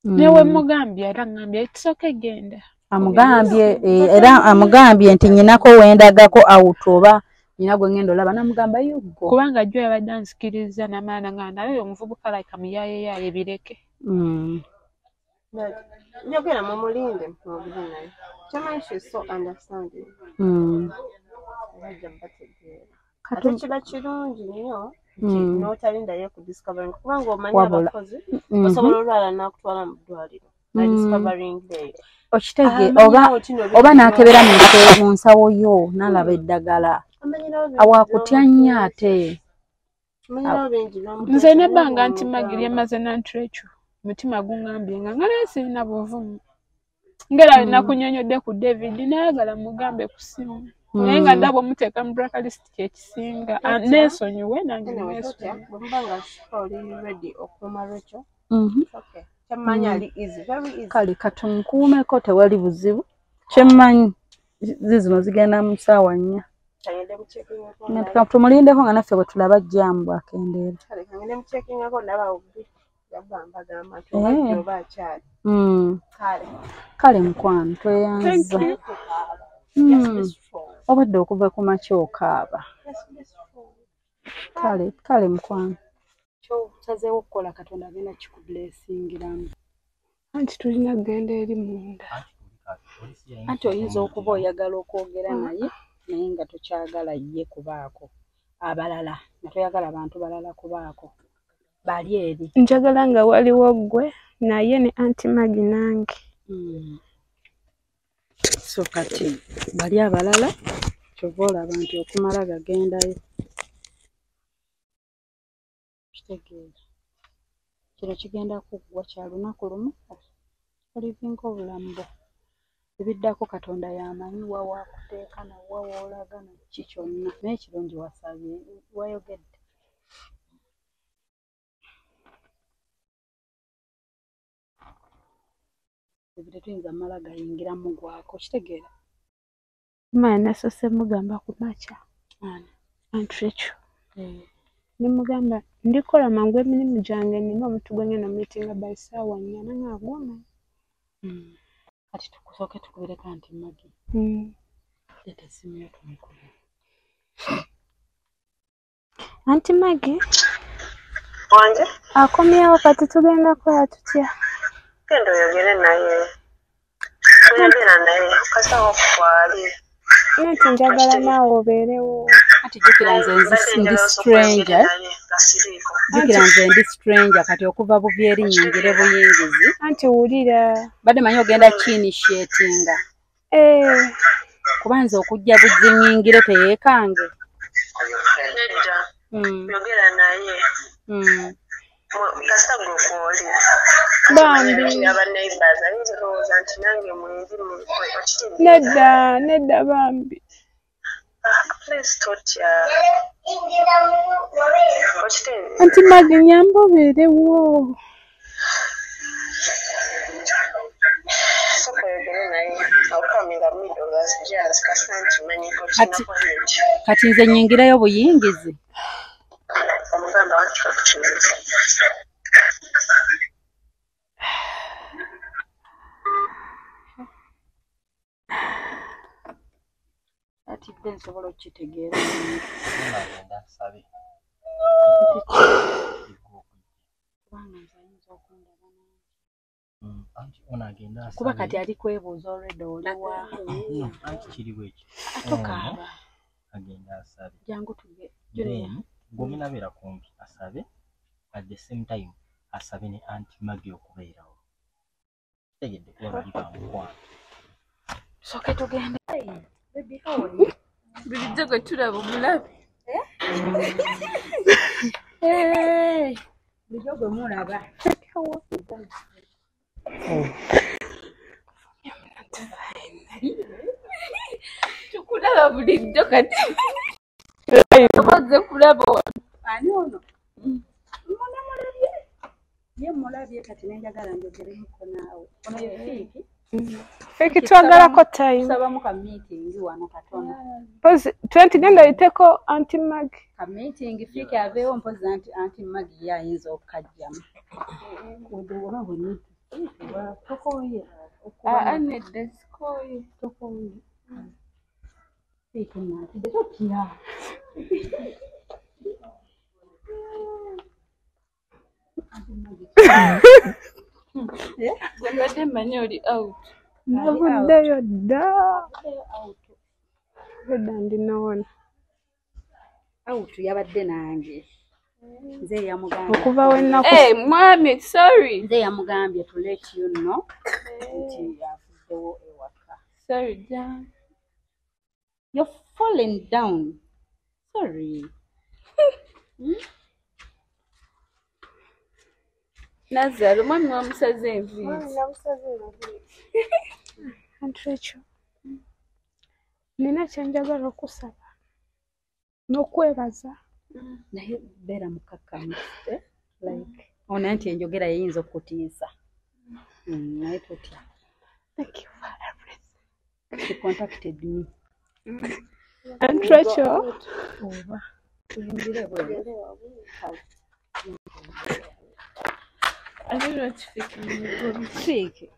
newe mugambye era ngambye kisoke genda amugambye era amugambye nti nyinako wendagako out oba nyina gwe ngendo laba namugamba yugo kubanga jjo yabadde ansikiriza namaana nga naye omuvubuka like muyayeyaye bireke njogera mumulinde mubiri naye kyamaanyi she's so understanding abajja bategeera ate kiba kirungi nnyo n'otalindayo ku discovering kubanga omanyi abakozi osobola olwala n'akutwala mu ddwaliro na discovering day okitege oba n'akebera mu nsawo yo n'alaba eddagala awakutya nnyo ate nze nebbanga nti magiri emaze nanturekyo mutima gungambye nga naye sirina buvumu ngera alina kunyonyodde ku David nayagala mugambe ku simu naye nga ndaba omuteeka mu blacklist kyekisinga neesonyiwe nange kale katunkuumeko tewali buzibu kyemmanyi zizino zigenda mu ssaawa 4 tumulindeko nga naffe bwe tulaba jjaamu bwakendeera kale mukwano tweyanza obadde okuva ku makya okaaba kale mukwano kyosazeewo okukola katonda agenda kikublessingiramu anti tulina kugenda eri munda anti oyinza okuba oyagala okwogera naye nga tokyagala ye kubaako abalala nga toyagala bantu balala kubaako bali eri njagala nga waliwo ggwe naye ne anti Magi nange so kati bali abalala kyova olaba nti okumala gagendayo kitegeeza kino kigenda kuggwa kya lunaku lumu olivinga obulamu bwo ebiddako katonda yamanyi wawa akuteeka nawa woolaga naki kyonna naye ekirungi wasabye wayogedde ebire tuyinza mala gayingiramu gwako kitegeera maya nasose mugamba ku makya anturekyo nimugamba ndikola mangu emirimu gyange nina omuntu gwe ngenda meetinga by ssaawa 4 nange agwoma kati tukusooke tukubireka nti Magi leeta essimu yo tumukubire anti Magi wanje akomyewo kati tugenda kola tutya genda oyogere naye oyogera naye okasawo kwali nti njagala naawe obeerewo kati jjukira nze ndi stranger jjukira nze ndi stranger kati okuva buvyeri nyingire buyingizi anti wulira badde manyi ogenda kiinishetinga kuba nze okujja bujje nyingire teyeekange nedda yogera naye kasagwe kwoli bambi abaneighbors ayinza olowooza nti nange mwezi nedda bambi please totya anti Magi nyamba obeerewo sokoyogere naye awukaminga middles jazz kasanti manyiko kati nze nyingireyo buyingizi omuganda wakikakukimeza ati bde nsobola okukitegeera kuba kati ali kwebuuza olwedde oliwa atokaaba agenda asabe jangu tuge gwomunabeera kumpi asabe at the same time asabe ne anti Magi okubeerawo tegedde kuba bali bamukwano soke tugende bulijjo gwe tulaba omulabe bulijjo gwe mulaba tukulaba bulijjo kati omaze kulaba ani ono mulabye ye mulabye kati nenjagala njogeremuko naawe ono ye fiiki feki twagalako time sabamu ka meeting wano katono pozi 20 genda liteko anti Magi ka meeting fiiki aveewo mpozi anti Magi yayinza okukajjamu odoba bwe tokoye nedda sikoye tokoye Mbadde mmanyi oli out. Navuddeyo dda. Edda ndinaona. Out yabadde nange. Nze yamugambye. Okuva wennaku. Mwami, sorry. Nze yamugambye to let you know. Nti yavuddewo ewaka. Sorry, John. You're falling down. Sorry. Nazaro, mwami wamusaze enviiri. Mwami namusaze enviiri. Anti ekyo. Nina kyenjagala okusaba. N'okwebaza. Naye beera mukkakkamu. Like, ona nti enjogera yeyinza okutiisa. Naye totya. Thank you for everything. She contacted me. Anti ekyo. I don't know what to speak.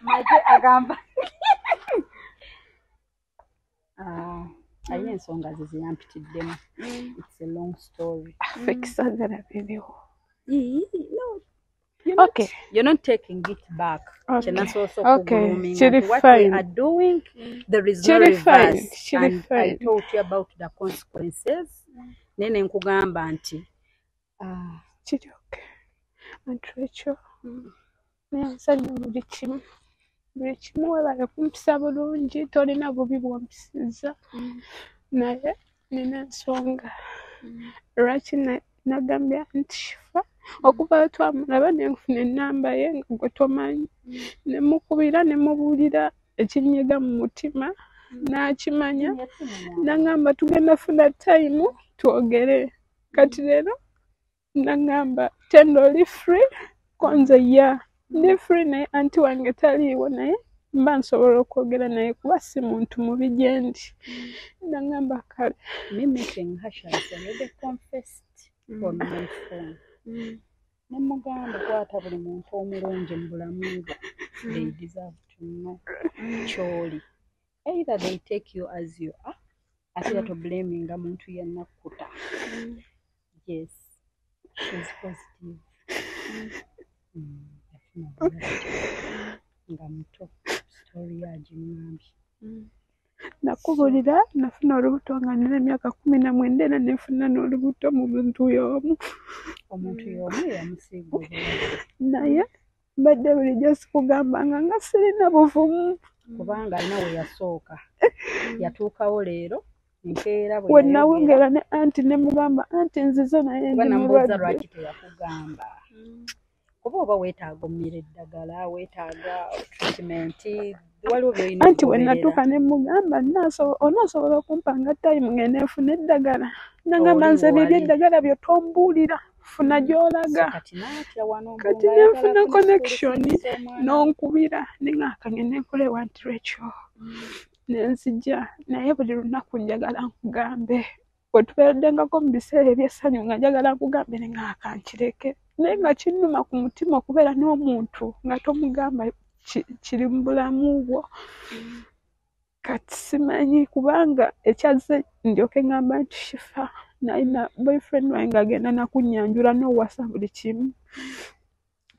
Maje agamba. Aye ensonga ziyampitiddemu. It's a long story. Fixagala biriwo. No. You're not taking it back. Okay. What we are doing, there is no reverse. And I told you about the consequences. Nene nkugamba nti. Kiri okay. Anti ekyo. Nsanya buli kimu. Buli kimu webale kumpisa bulungi, tolina bubi bwompisiza. Naye nina ensonga. Lwaki nagambya nti Shifa okuva twamulaba nenfuna ennamba ye nga gwe tomanyi. Nemukubira nemubuulira ekinyega mu mutima n'akimanya. Nangamba tugenda funa time twogere. Kati leero nangamba tendo oli free konze ya. Ndi free naye anti wange taliiwo naye mba nsobola okwogera naye kuba si muntu mubi gye ndi. Nangamba kale. Me making her has already confessed on my phone. Nemugamba kwata buli muntu omulungi mu bulamu bwo. They deserve to know. Choli. Either they take you as you are, ate to blaming muntu yenna kuta. Yes. She's positive. Nga muto story ya Jimambi. Nakubulira nafuna olubuto nga nina emyaka 19 era nefuna n'olubuto mu muntu y'omu. Omuntu y'omu yamusiiga. Naye mbadde bulijjo sikugamba nga sirina buvumu. Kubanga alina we yasooka. Yatuukawo leero nkeera bwe wenawongera ne anti ne mugamba anti nzize naye ndi mulwadde. Lwaki teyakugamba? Kuba oba weetaaga omira eddagala, weetaaga treatment, waliwo by'olina. Anti wenatuuka ne mugamba onaasobola okumpanga time ngende nfune eddagala. Nangamba nze biri eddagala byo tombuulira. Funa gy'olaga. Kati nenfuna connection n'onkubira nengaka ngende nkolewa nti Rachel. Nenzija naye buli lunaku njagala nkugambe. Wetubeereddengako mu biseera eby'essanyu nga njagala nkugambe nengaka nkireke. Naye nga kinnuma ku mutima okubeera n'omuntu nga tomugamba kiri mu bulamu bwo. Kati simanyi kubanga ekyaze ndyoke ngamba nti Shifa nalina boyfriend wange agenda nakunyanjula n'owasa buli kimu.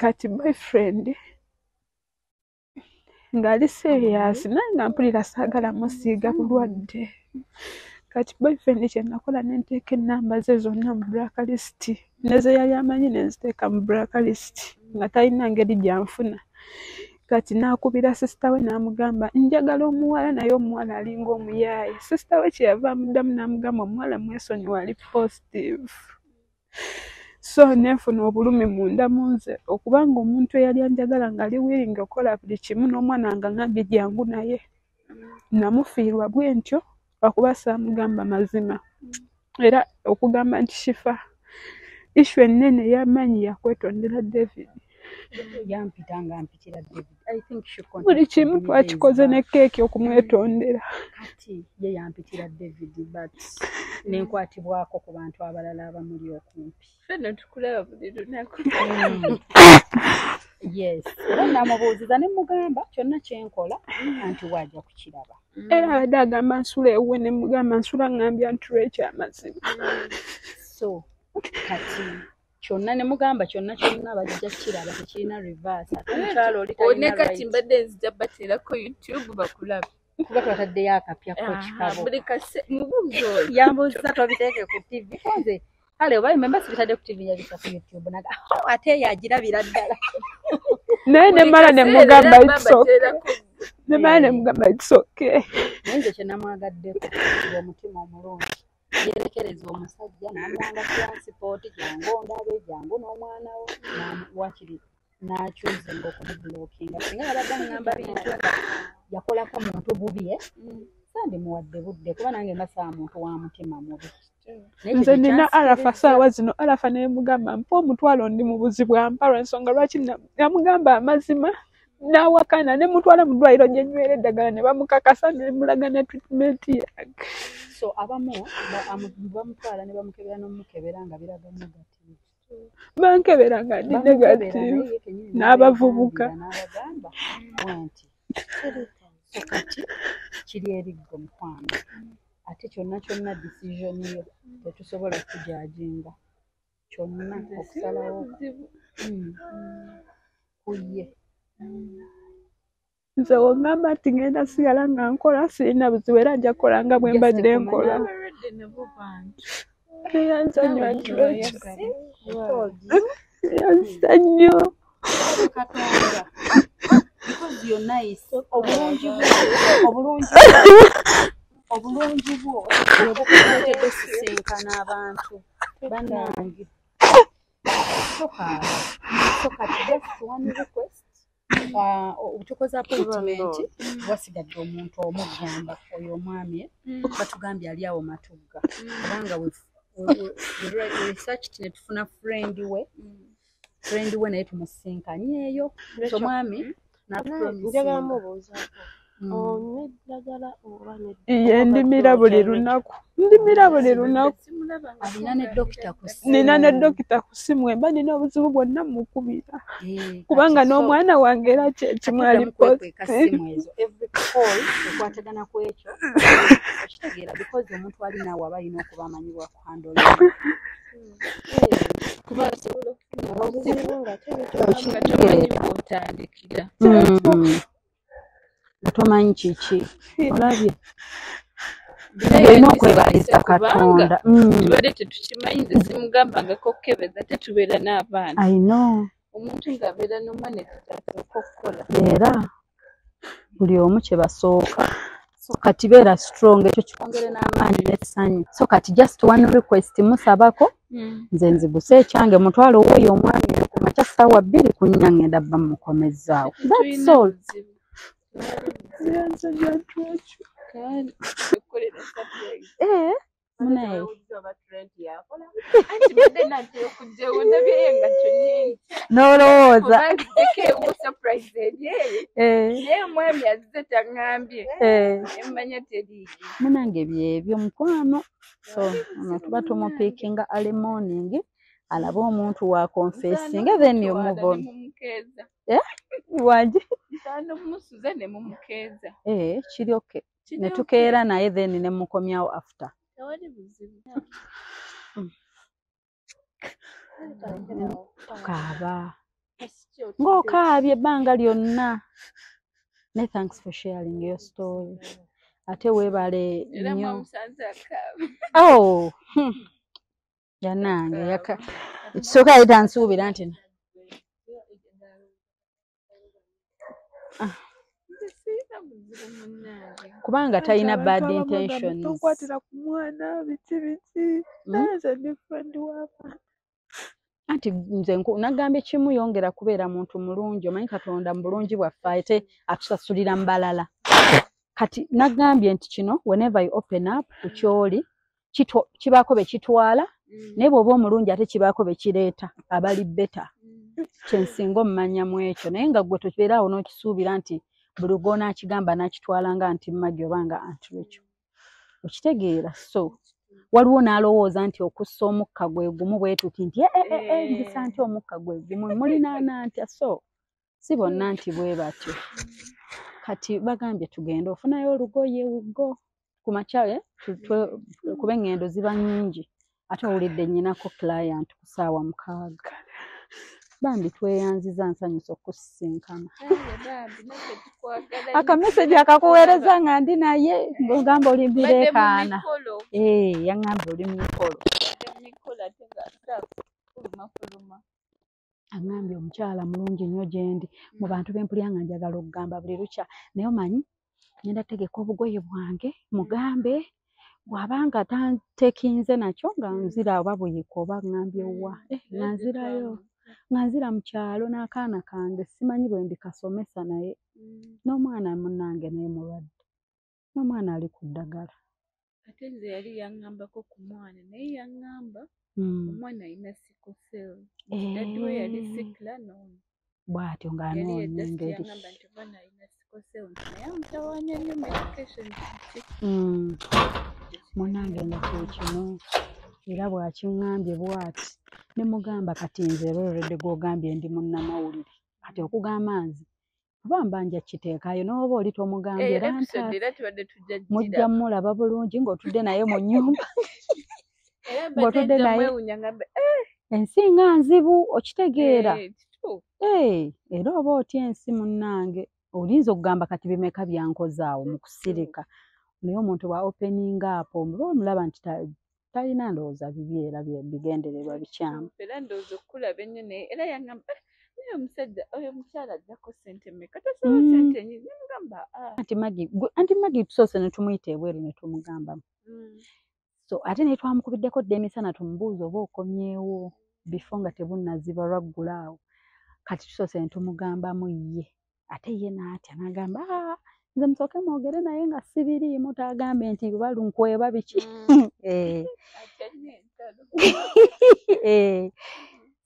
Kati boyfriend ngali serious naye nga mpulira saagala musiiga bulwadde. Kati boyfriend kye nakola nenteeka ennamba ze zonna mu blacklist. Neze yali amanyi nenziteeka mu blacklist nga talina ngeri gyanfuna. Kati nakubira sister we namugamba njagala omuwala naye omuwala alinga omuyaaye. Sister we kyeyava amuddamu namugamba omuwala mwesonyiwa ali positive. So nefuna obulumi munda munze okubanga omuntu eyali anjagala nga ali willing okukola buli kimu n'omwana nga ngambye jangu naye. Namufiirwa bwe ntyo lwakuba saamugamba mazima. Era okugamba nti Shifa issue ennene y'amaanyi yakwetondera David. yampita nga mpitira David. I think she buli kimu twakikoze ne keeki okumwetondera kati ye yampitira David but nenkwatibwako ku bantu abalala abamuli okumpi fenna tukulaba buli lunaku yes era namubuuziza ne mugamba kyonna kyenkola anti wajja kukiraba era abadde agamba nsula ewuwe ne mugamba nsula ngambya ntulo ekyamazima so kati kyonna ne mugamba kyonna kyonna bajja kiraba tekirina reverse mukyalo oli one kati mbadde nzija bateerako YouTube bakulaba kuba twataddeyo akapyako kikabo buli kase mubuuzo yambuuza twabiteeke ku TV konze kale oba memba sibitadde ku TV yabisa ku YouTube naga ate yagirabira ddala naye ne mala ne mugamba it's okay nze kye namwagaddeko omutima omulungi yerekereza omusajja n'amuwanga transport jangu ndabe jangu n'omwana we wakiri n'akyuze ng'okumublockinga singa yabadde aŋŋamba bintu yakolako muntu bubi sandi muwadde budde kuba nange mbasaa muntu wa mutima mubi nze nina alafa saawa zino alafa naye mugamba mpa omutwalo ndi mu buzibu ampalwa ensonga lwaki yamugamba amazima n'awakana ne mutwala mu ddwaliro gye nywera eddagala ne bamukakasa ne mulaga ne treatment yange so abamu bamutwala ne bamukebera n'omukebera nga biraga negative bankebera nga ndi negative n'abavubuka n'abagamba nti kati kiri eriggo mukwano ate kyonna decision yo tetusobola kujajinga kyonna okusalawo kuye nze wongamba nti ngenda sigala nga nkola sirina buzibu era nja kukola nga bwe mbadde nkola yanzanywa yansa nnyo obulungi bwo obukuleetedde sisinkana abantu bannange soka just one request tukoze appointment wasigadde omuntu omugamba oyo omwami batugambye ali awo Matugga kubanga research netufuna friend we naye tumusinkanyeeyo so mwami njagala mubuuzaako onywa eddagala oba iye ndimira buli lunaku alina ne dokita nina ne dokita ku simu emba nina obuzibu bwonna mukubira kubanga n'omwana wange era kyekimu ali ekwatagana ku ekyo okitegeera because omuntu alinawo aba alina okuba amanyibwa ku handle kuba asobola okufuna obuzibu nga otandikira tomanyi kiki olabye olina okwebaliza Katonda tubadde tetukimanyi nze simugambangako kukebeza tetubeera n'abaana omuntu ng'abeera n'omwana ekitaasooka okukola era buli omu kye basooka so kati beera strong ekyo kikwongere n'amaanyi n'essanyu so kati just one request musabako nze nzibuse ekyange mutwalo w'oyo omwami ku makya ssaawa 2 ku nnya ngenda bba mukomezaawo that's all munaye n'olowooza omwami azze taŋŋambye emmanya teriiyo munange byebyo mukwano so ono tuba tumupiikinga early morning alabe omuntu wa confessinga then you move on waje musuze ne mumukeeza kiri okay ne tukeera naye then ne mukomyawo after tewali buzibu tukaaba ng'okaabye ebbanga lyonna ne thanks for sharing your story ate weebale nnyo yanange ekisooka yali tansuubira nti kubanga talina bad intentions tokwatira ku mwana biki naze different wapa anti nze nagambye kimu yongera kubeera muntu mulungi omanyi Katonda mu bulungi bwaffe ate atusasulira mu balala kati nagambye nti kino whenever you open up ku kyoli kibaako be kitwala naye bw'oba omulungi ate kibaako be kireeta abali beta kyensinga omumanyamu ekyo naye nga gwe tokibeeraawo n'okisuubira nti buli gwoona akigamba n'akitwala nga anti Maggie oba nga anti ekyo okitegeera. So waliwo n'alowooza nti okussa omukka gwe gumu bwetuti nti nzisa nti omukka gwe gumu mulinaana ntya. So si bonna nti bwe batyo. Kati bagambye tugende ofunayo olugoye wigo ku makya kuba engendo ziba nnyingi ate owulidde nnyinako client ku ssaawa 6. Bambi tweyanziza nsanyusa okusisinkana. Akameseji akakuweereza nga ndi naye ng'ogamba oli mbireekaana. Yaŋŋamba oli mu mikolo. Aŋŋambye omukyala mulungi nnyo gye ndi mu bantu b'empulya nga njagala okugamba buli lukya naye omanyi ngenda tegeka obugoye bwange mugambe bw'abanga tantekinze nakyo nga nzira oba buyika oba ŋŋambye wa nga nzirayo nga nzira mu kyalo n'akaana kange simanyi bwe ndikasomesa naye n'omwana munnange naye mulwadde n'omwana ali ku ddagala. Ate nze yali yaŋŋambako ku mwana naye yaŋŋamba omwana alina sikosel daddi we yali sikila n'ono bw'atyo ng'anoonya engeri nti omwana alina sikosel naye amutawaanya nnyo medication kiki munnange nga kyekino era bw'akiŋŋambye bw'ati ne mugamba kati nze olwedde gw'ogambye ndi munnamawulire kati okugamba nze oba mbanja kiteekayo n'oba oli tomugambye era mujja mulaba bulungi ng'otudde naye mu nnyumba ng'otudde naye ensi nga nzibu okitegeera era oba otya ensi munnange olinza okugamba kati bimeka byankozaawo mu kusirika naye omuntu bwa opening up oba omulaba nti talina ndowooza bibi era bigendererwa bikyamu. Era ndowooza okulaba ennyo naye era yaŋŋamba naye omusajja oyo omukyala ajjako ssente mmeka tasaba ssente nnyingi nemugamba anti Maggie tusoose ne tumuyita ebweru ne tumugambamu. So ate naye twamukubiddeko dda emisana tumubuuza oba okomyewo bifo nga tebunnaziba lwaggula awo kati tusoose ne tumugambamu ye ate ye n'atya n'agamba nze musooke mwogere naye nga sibiriimu tagambe nti balunkweba biki.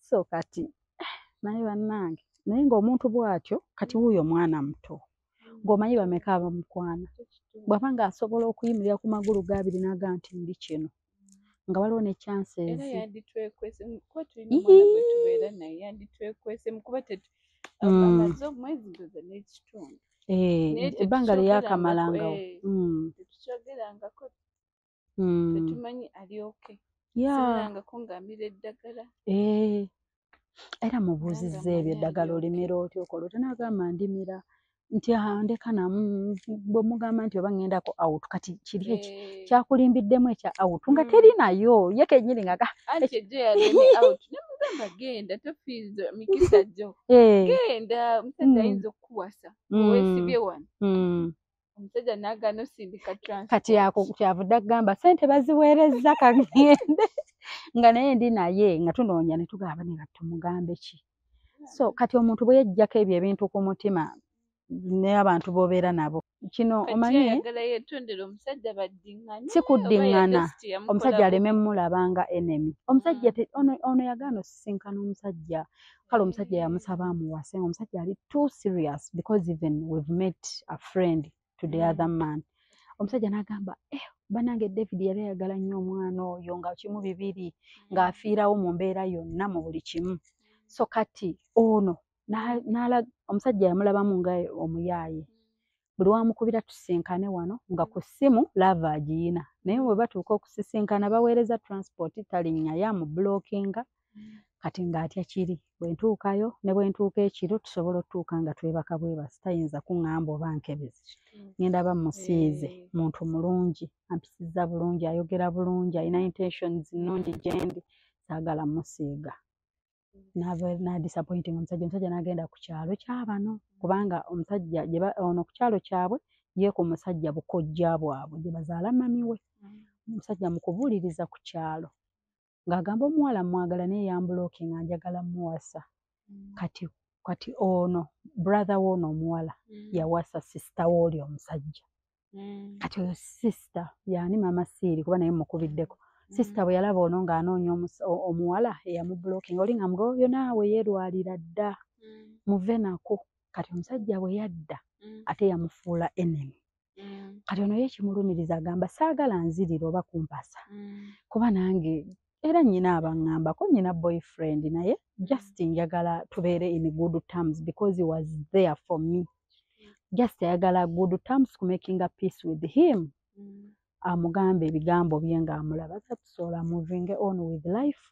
So kati naye bannange naye ng'omuntu bw'atyo kati wuuyo mwana muto ng'omanyi bameka abamukwana bw'aba ng'asobola okuyimirira ku magulu g'abiri n'aga nti ndi kino nga waliwo ne chances era yanditwekwese kuba tulina omwana gwe tubeera naye yanditwekwese mukuba amaze omwezi ndoza n'ekitundu ebbanga lyeyakamalangao tetukyogerangako tetumanyi ali oke sibirangako ng'amira eddagala era mubuuzizza ebyo eddagala olimira otya okola otanagamba ndimira nti ndeka namu bwe mugamba nti oba ŋŋendako out kati kiri ekyo kyakulimbiddemu ekya out nga teri nayo ye kennyini nga anti ejjo yalemi out nemugamba genda tofiiza mikisa jjo genda omusajja ayinza okukuwasa weesibye wano omusajja n'agaana osindika transport kati kyavudde agamba ssente baziweerezza kagende nga naye ndi naye nga tunoonya ne tugamba nga tumugambe ki. So kati omuntu bwe yeggyako ebyo ebintu ku mutima n'abantu b'obeera nabo kino omanyi si kuddiŋŋana omusajja aleme mmulabanga enemy omusajja ono yagaana osisinkana omusajja kale omusajja yamusaba amuwase omusajja ali too serious because even we've met a friend to the other man omusajja n'agamba banange David yali ayagala nnyo omwana oyo nga kimu bibiri ng'afiirawo mu mbeera yonna mu buli kimu. So kati ono omusajja yamulabamu nga omuyaaye buli wamukubira tusisinkane wano nga ku ssimu laava agiyina naye bwe batuuka okusisinkana baweereza transport talinnya yamublockinga kati ng'atya kiri bwe ntuukayo ne bwe ntuuka ekiro tusobola otuuka nga twebaka bwebasi tayinza kuŋŋamba oba nkebezi ngenda bamusiize muntu mulungi ampisizza bulungi ayogera bulungi alina intentions nnungi gyendi saagala musiiga n'adisappointing omusajja n'agenda ku kyalo ky'abano kubanga omusajja ono ku kyalo kyabwe ye ku musajja bukojja bwabwe gye bazaala mami we omusajja mu kubuuliriza ku kyalo ng'agamba omuwala mwagala naye yambulookinga njagala muwasa kati ono brother w'ono omuwala yawasa sister w'oli omusajja kati oyo sister yaani mama siiri kuba naye mukubiddeko sister bwe yalaba ono ng'anoonya omuwala eyamublocking oli nga mugoyo naawe yeerwalira dda muve nako kati omusajja bwe yadda ate yamufuula enemy kati ono ye kimulumiriza agamba saagala nzirira oba kumpasa kuba nange era nnyina abanŋambako nnyina boyfriend naye just njagala tubeere in good terms because he was there for me just ayagala good terms ku making a peace with him amugamba ebigambo bye ng'amulaba tusobola moving on with life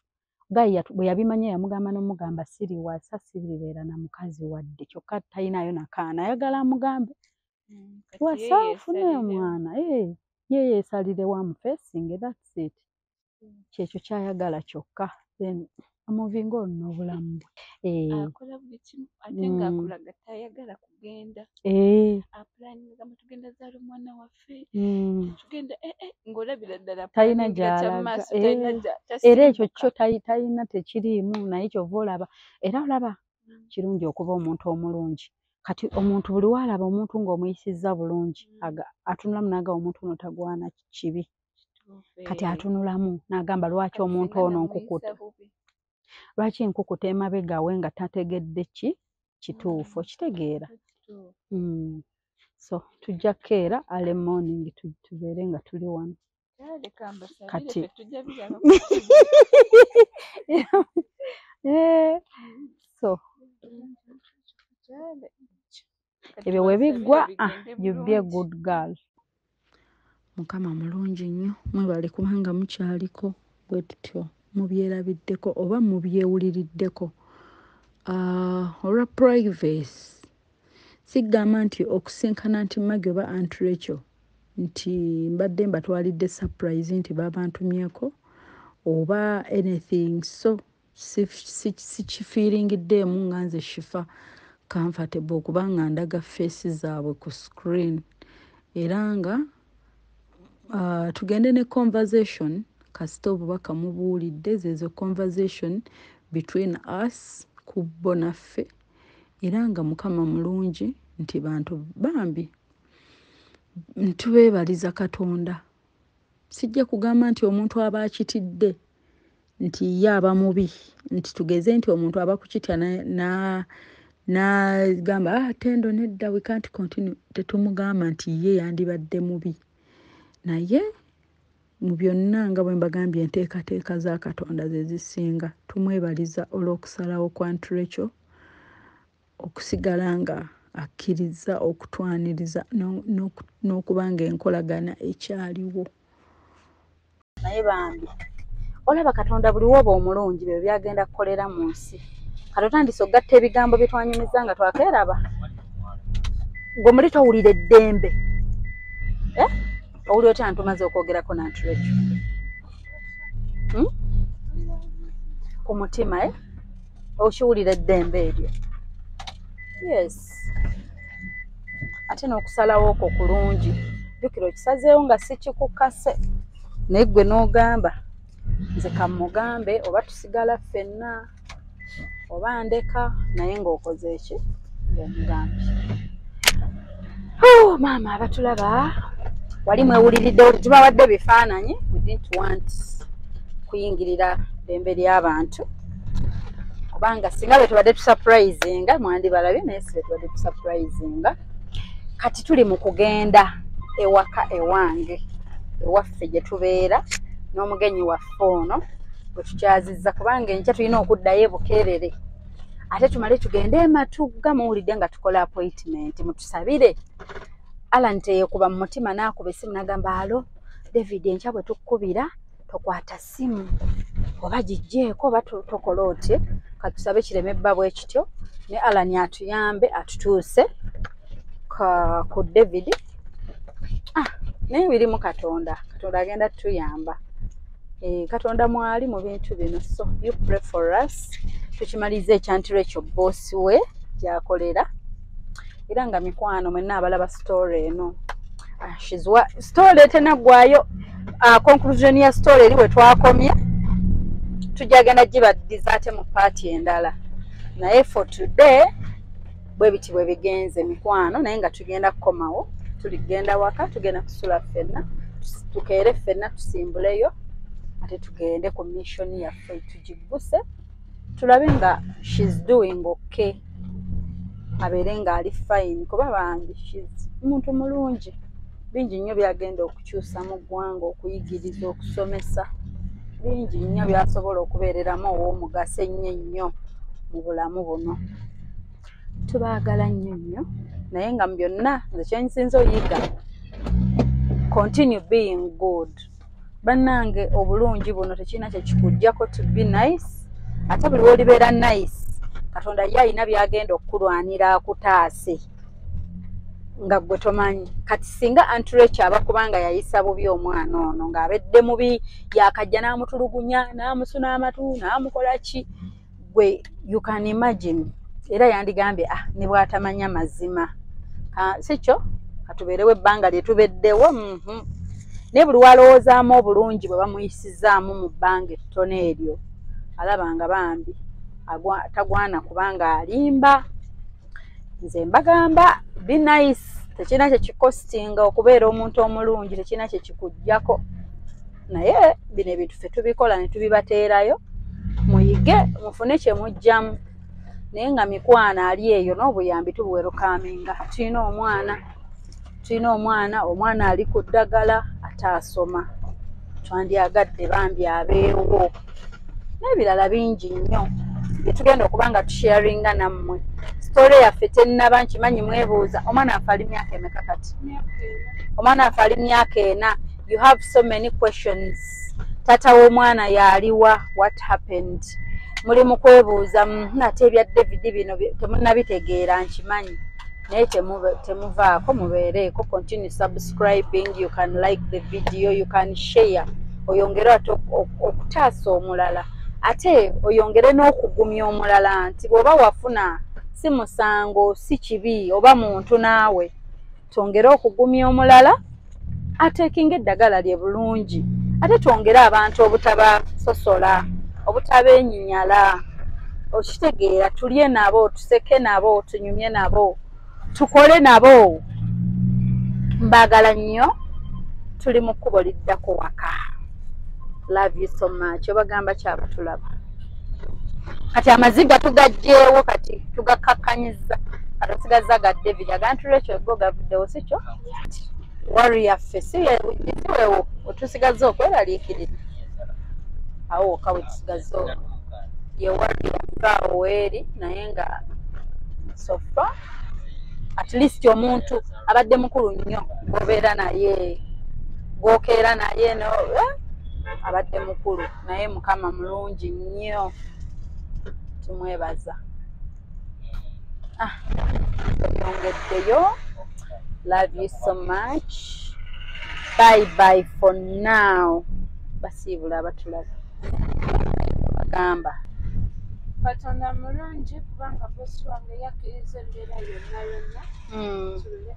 gaya bwe yabimanya yamugamba n'omugamba siri wasa siribeera na mukazi wadde kyokka talinayo nakaana ayagala amugambe wasa afune omwana ye yeesalire wa mufacing that's it kyekyo kyayagala kyokka then moving on n'obulamu akola buli kimu ate ng'akulaga tayagala kugenda apulaninga gamba tugenda zaala omwana waffe tugenda ng'olabira ddala talina gy'alaga era ekyo kyo talina tekiriimu naye kyova olaba era olaba kirungi okuba omuntu omulungi kati omuntu buli waalaba omuntu ng'omuyisizza bulungi atunulamu n'agamba omuntu ono tagwana kibi kati atunulamu n'agamba lwaki omuntu ono nkukuta lwaki nkukuta emabega we nga tategedde kituufu okitegeera so tujja keera ale morning tubeere nga tuli wano kati so ebyo we biggwa you be a good girl mukama mulungi nnyo mwebale kubanga mukyaliko bwe tutyo mubyerabiddeko oba mubyewuliriddeko olwa privacy sigamba nti okusinkana nti Maggie oba Aunt Rachel nti mbadde mbatwalidde surprise nti babantumyeko oba anything so sikifiiringiddeemu nga nze shifa comfortable kubanga ndaga face zaabwe ku screen era nga tugende ne conversation kasita obubaka mubuulidde zezo conversation between us ku bo naffe era nga mukama mulungi nti bantu bambi ntubeebaliza Katonda sijja kugamba nti omuntu aba akitidde nti ye aba mubi nti tugeze nti omuntu aba kukitya n'agamba Tendo nedda we can't continue tetumugamba nti ye yandibadde mubi naye mu byonna nga bwe mbagambye enteekateeka za Katonda ze zisinga tumwebaliza olw'okusalawo kwa Aunt Rachel okusigala nga akkiriza okutwaniriza n'okuba ng'enkolagana ekyaliwo naye bambi olaba Katonda buli woba omulungi bye byagenda kukolera mu nsi katotandise okugatta ebigambo bye twanyumiza nga twakeeraba ng'omuli towulira eddembe owuli otya ntumaze okwogerako na Aunt Rachel ku mutima okiwulira eddembe eryo yes ate n'okusalawo okwo kulungi jjukira okisazeewo nga si kikukase naye ggwe n'ogamba nze kamugambe oba tusigala ffenna oba ndeka naye ng'okoze eki ng'omugambye maama abatulaba wali mwewuliridde oti tubawadde bifaananyi we didn't want kuyingirira ddembe ly'abantu kubanga singa be tubadde tusurprisinga mwandibalabye naye si be tubadde tusurprisinga kati tuli mu kugenda ewaka ewange ewaffe gye tubeera n'omugenyi waffe ono bwe tukyazizza kubanga enkya tulina okuddayo bukeerere ate tumale tugende ematugga muwulidde nga tukola appointment mutusabire Alan teyekuba mu mutima n'akuba essimu n'agamba alo David enkya bwe tukkubira tokwata ssimu oba gijjeeko oba tokola otye katusabe kireme ebba bwe kityo ne Alan atuyambe atutuuse ku David naye birimu Katonda agenda tutuyamba Katonda mwali mu bintu bino so you pray for us tukimalize ekyantiro ekyo boss we gyakolera era nga mikwano mwenna abalaba story eno story tenaggwayo conclusion ya story eri we twakomye tujagenda gibaddiza ate mu party endala naye for today bwe biti bwe bigenze mikwano naye nga tugenda kukomawo tuligenda waka tugenda kusula ffenna tukeere ffenna tusimbuleyo ate tugende ku mission yaffe tugiguse tulabe nga she's doing okay abeere nga ali fine kuba bambi she's muntu mulungi bingi nnyo byagenda okukyusa mu ggwanga okuyigiriza okusomesa bingi nnyo byasobola okubeereramu ow'omugaso ennyo mu bulamu buno tubaagala nnyo nnyo naye nga mu byonna nze kyensinza oyiga continue being good bannange obulungi buno tekirina kyekikuggyako to be nice ate buli wolibeera nice katonda ye alina byagenda okukulwanira akutaase nga gwe tomanyi kati singa Anturecha aba kubanga yayisa bubi omwana ono ng'abedde mubi yakajja n'amutulugunya n'amusuna amatu n'amukola ki gwe you can imagine era yandigambye ne bw'atamanya mazima si kyo katubeerewo ebbanga lye tubeddewo naye buli walowoozaamu obulungi bwe bamuyisizaamu mu bbanga ettono eryo alabanga bambi tagwana kubanga alimba nze mbagamba be nice tekirina kyekikostinga okubeera omuntu omulungi tekirina kyekikuggyako naye bino ebintu ffe tubikola ne tubibateerayo muyige mufune kye mugyamu naye nga mikwano ali eyo n'obuyambi tubuwerukaminga tulina omwana ali ku ddagala ataasoma twandyagadde bambi abeewo n'ebirala bingi nnyo byetugenda okuba nga tusharinga nammwe sitole yaffe tennaba nkimanyi mwebuuza omwana afe ali myaka emeka kati omwana afe ali myaka 4 you have so many questions tata w'omwana yaliwa what happened muli mu kwebuuza ate ebya David bino temunnabitegeera nkimanyi naye temuvaako mubeereeko continue subscribing you can like the video you can share oyongere ate okutaasa omulala ate oyongere n'okugumya omulala nti bw'oba wafuna si musango si kibi oba muntu naawe twongere okugumya omulala ateekinga eddagala lye bulungi ate twongere abantu obutabasosola obutabenyinyala okitegeera tulye nabo tuseke nabo tunyumye nabo tukole nabo mbagala nnyo tuli mu kkubo liddako waka love you so much obagamba kyaba tulaba kati amaziga tugajjeewo kati tugakakkanyiza katasigaza ga David Anturecha go gavuddewo si kyo wari yaffe siwewo wetusigaza okweraliikirira awo kawe tusigaza ye wari yaffe weeri naye nga sofa at least omuntu abadde mukulu nnyo gobeera naye gokeera naye no abadde mukulu naye mukama mulungi nnyo tumwebaza yongeddeyo love you so much bye bye for now basiibula abatulaga bagamba katonda mulungi kubanga bosi wange yakkiriza embeera yonna yonna tulule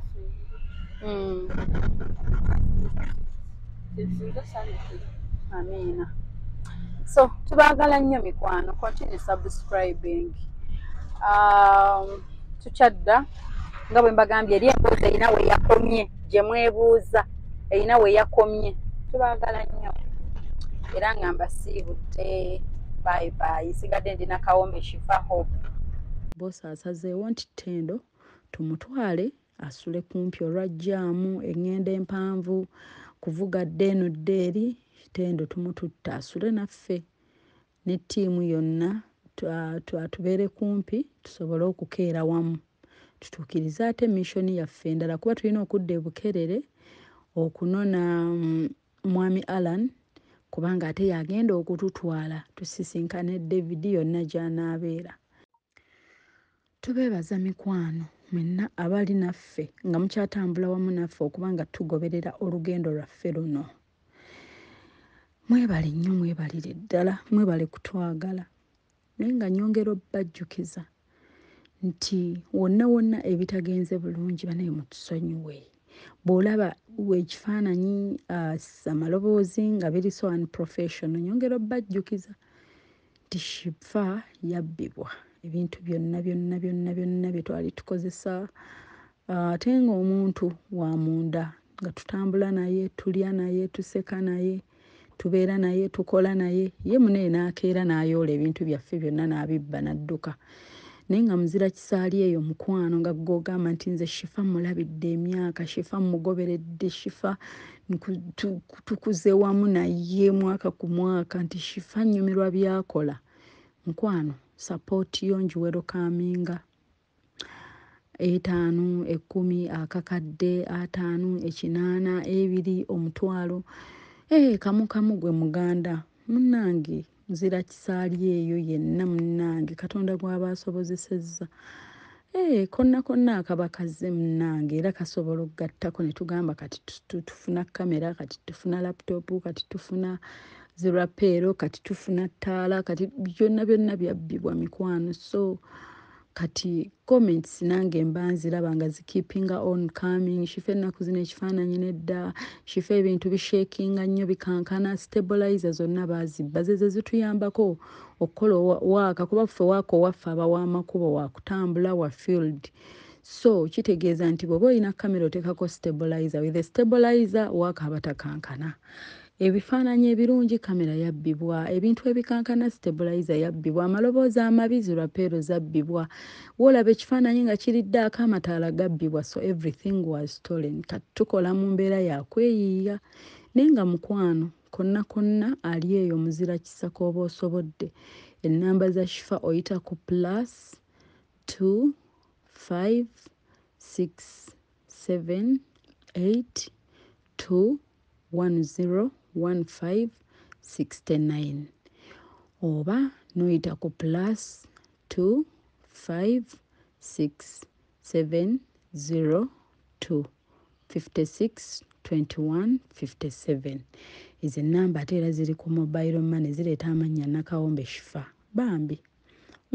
amiina so tubaagala nnyo mikwano continue subscribing tukyadda nga bwe mbagambye eri emboozi erina we yakomye gye mwebuuza erina we yakomye tubaagala nnyo era nga mbasiibudde bye bye sigadde ndina kawombe shifa hope boosi asazeewo nti Ttendo tumutwale asule kumpi olwajjaamu eŋŋenda empanvu kuvuga ddeeno ddeeri Ttendo tumututta asule naffe ne ttiimu yonna tubeere kumpi tusobole okukeera wamu tutuukirize ate missoni yaffe endala kuba tulina okudda e Bukerere okunona mwami Alan kubanga ate yagenda okututwala tusisinkane David yonna gy'anaabeera. Tubeebaza mikwano mwenna abali naffe nga mukyatambula wamu naffe okubanga tugoberera olugendo lwaffe luno. Mwebale nnyo mwebalire ddala mwebale kutwagala naye nga nyongera obbajjukiza nti wonna ebitagenze bulungi banaye mutusonyiwe. Bw'olaba ekifaananyi amaloboozi nga biri so unprofessional nyongera obbajjukiza nti Shifa yabbibwa ebintu byonna bye twali tukozesa ate ng'omuntu wa munda nga tutambula naye tulya naye tuseka naye tubeera naye tukola naye ye munene n'akeera n'ayoola ebintu byaffe byonna n'abibba n'adduka naye nga muzira kisaali eyo mukwano nga gw'ogamba nti nze Shifa mulabidde emyaka Shifa mugoberedde Shifa tukuze wamu naye mwaka ku mwaka nti Shifa nnyumirwa byakola mukwano support yo njiwero kaminga 5 10 akakadde 5 8 2 omutwalo kamu gwe muganda munnange nzira kisaali eyo yenna munnange Katonda gw'abasobozesezza konna akabakaze munnange era kasobola okugattako ne tugamba kati tufuna kamera kati tufuna laptop kati tufuna zirapero kati tufuna ttaala kati byonna byabbibwa mikwano so kati comments nange mbanziraba nga zikeepinga on coming Shifa ennaku zino ekifaananyi nedda Shifa ebintu bishakinga nnyo bikankana stabilizer zonna baazibba ze zituyambako okukola waaka kuba ffe waaka owaffe abawamakubo wakutambula wa field so kitegeeza nti bw'oba olina kamera oteekako stabilizer with the stabilizer waaka abatakankana ebifaananyi ebirungi kamera yabbibwa ebintu ebikankana stabilizer yabbibwa amaloboozi amabi zirapero zabbibwa wolaba ekifaananyi nga kiriddaako amataala gabbibwa so everything was stolen kati tukola mu mbeera yakweyiiya naye nga mukwano konna ali eyo muzira kisa k'oba osobodde ennamba za Shifa oyita ku +2 5 6 7 8 2 10 15 69 oba noyita ku +2 5 6 7 0 2 56 21 57 izi namba ate era ziri ku mobile money zireeta amannya Nakawombe Shifa bambi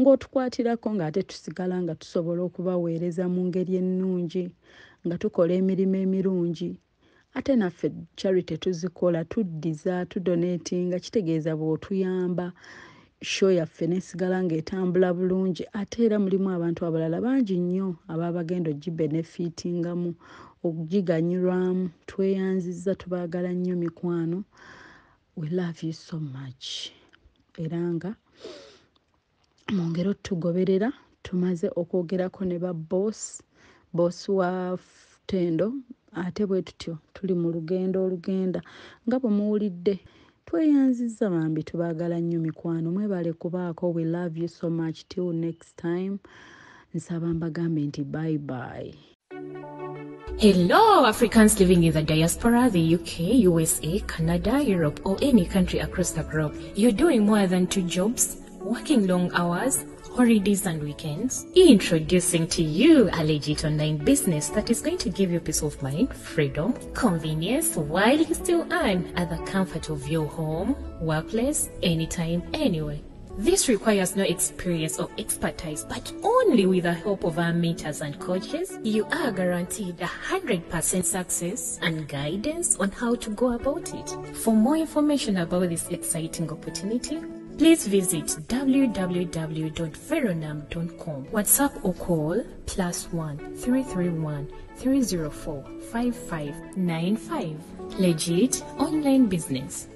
ng'otukwatirako ng'ate tusigala nga tusobola okubaweereza mu ngeri ennungi nga tukola emirimu emirungi ate naffe charity tuzikola tuddiza tudonatinga kitegeeza bw'otuyamba show yaffe nesigala ng'etambula bulungi ate era mulimu abantu abalala bangi nnyo ababa bagenda ogibenefitingamu okugiganyirwamu tweyanzizza tubaagala nnyo mikwano we love you so much era nga mwongere otugoberera tumaze okwogerako ne ba boss wa Tendo ate bwe tutyo tuli mu lugendo olugenda nga bwe muwulidde tweyanzizza bambi tubaagala nnyo mikwano mwebale kubaako we love you so much till next time nsaba mbagambe nti bye bye. Hello, Africans living in the diaspora, the UK, USA, Canada, Europe, or any country across the globe. You're doing more than 2 jobs, working long hours, holidays and weekends. Introducing to you a legit online business that is going to give you peace of mind, freedom, convenience, while you still earn at the comfort of your home, workplace, anytime, anywhere. This requires no experience or expertise, but only with the help of our mentors and coaches, you are guaranteed 100% success and guidance on how to go about it. For more information about this exciting opportunity, please visit www.veronam.com. WhatsApp or call +1 331 304 5595. Legit online business.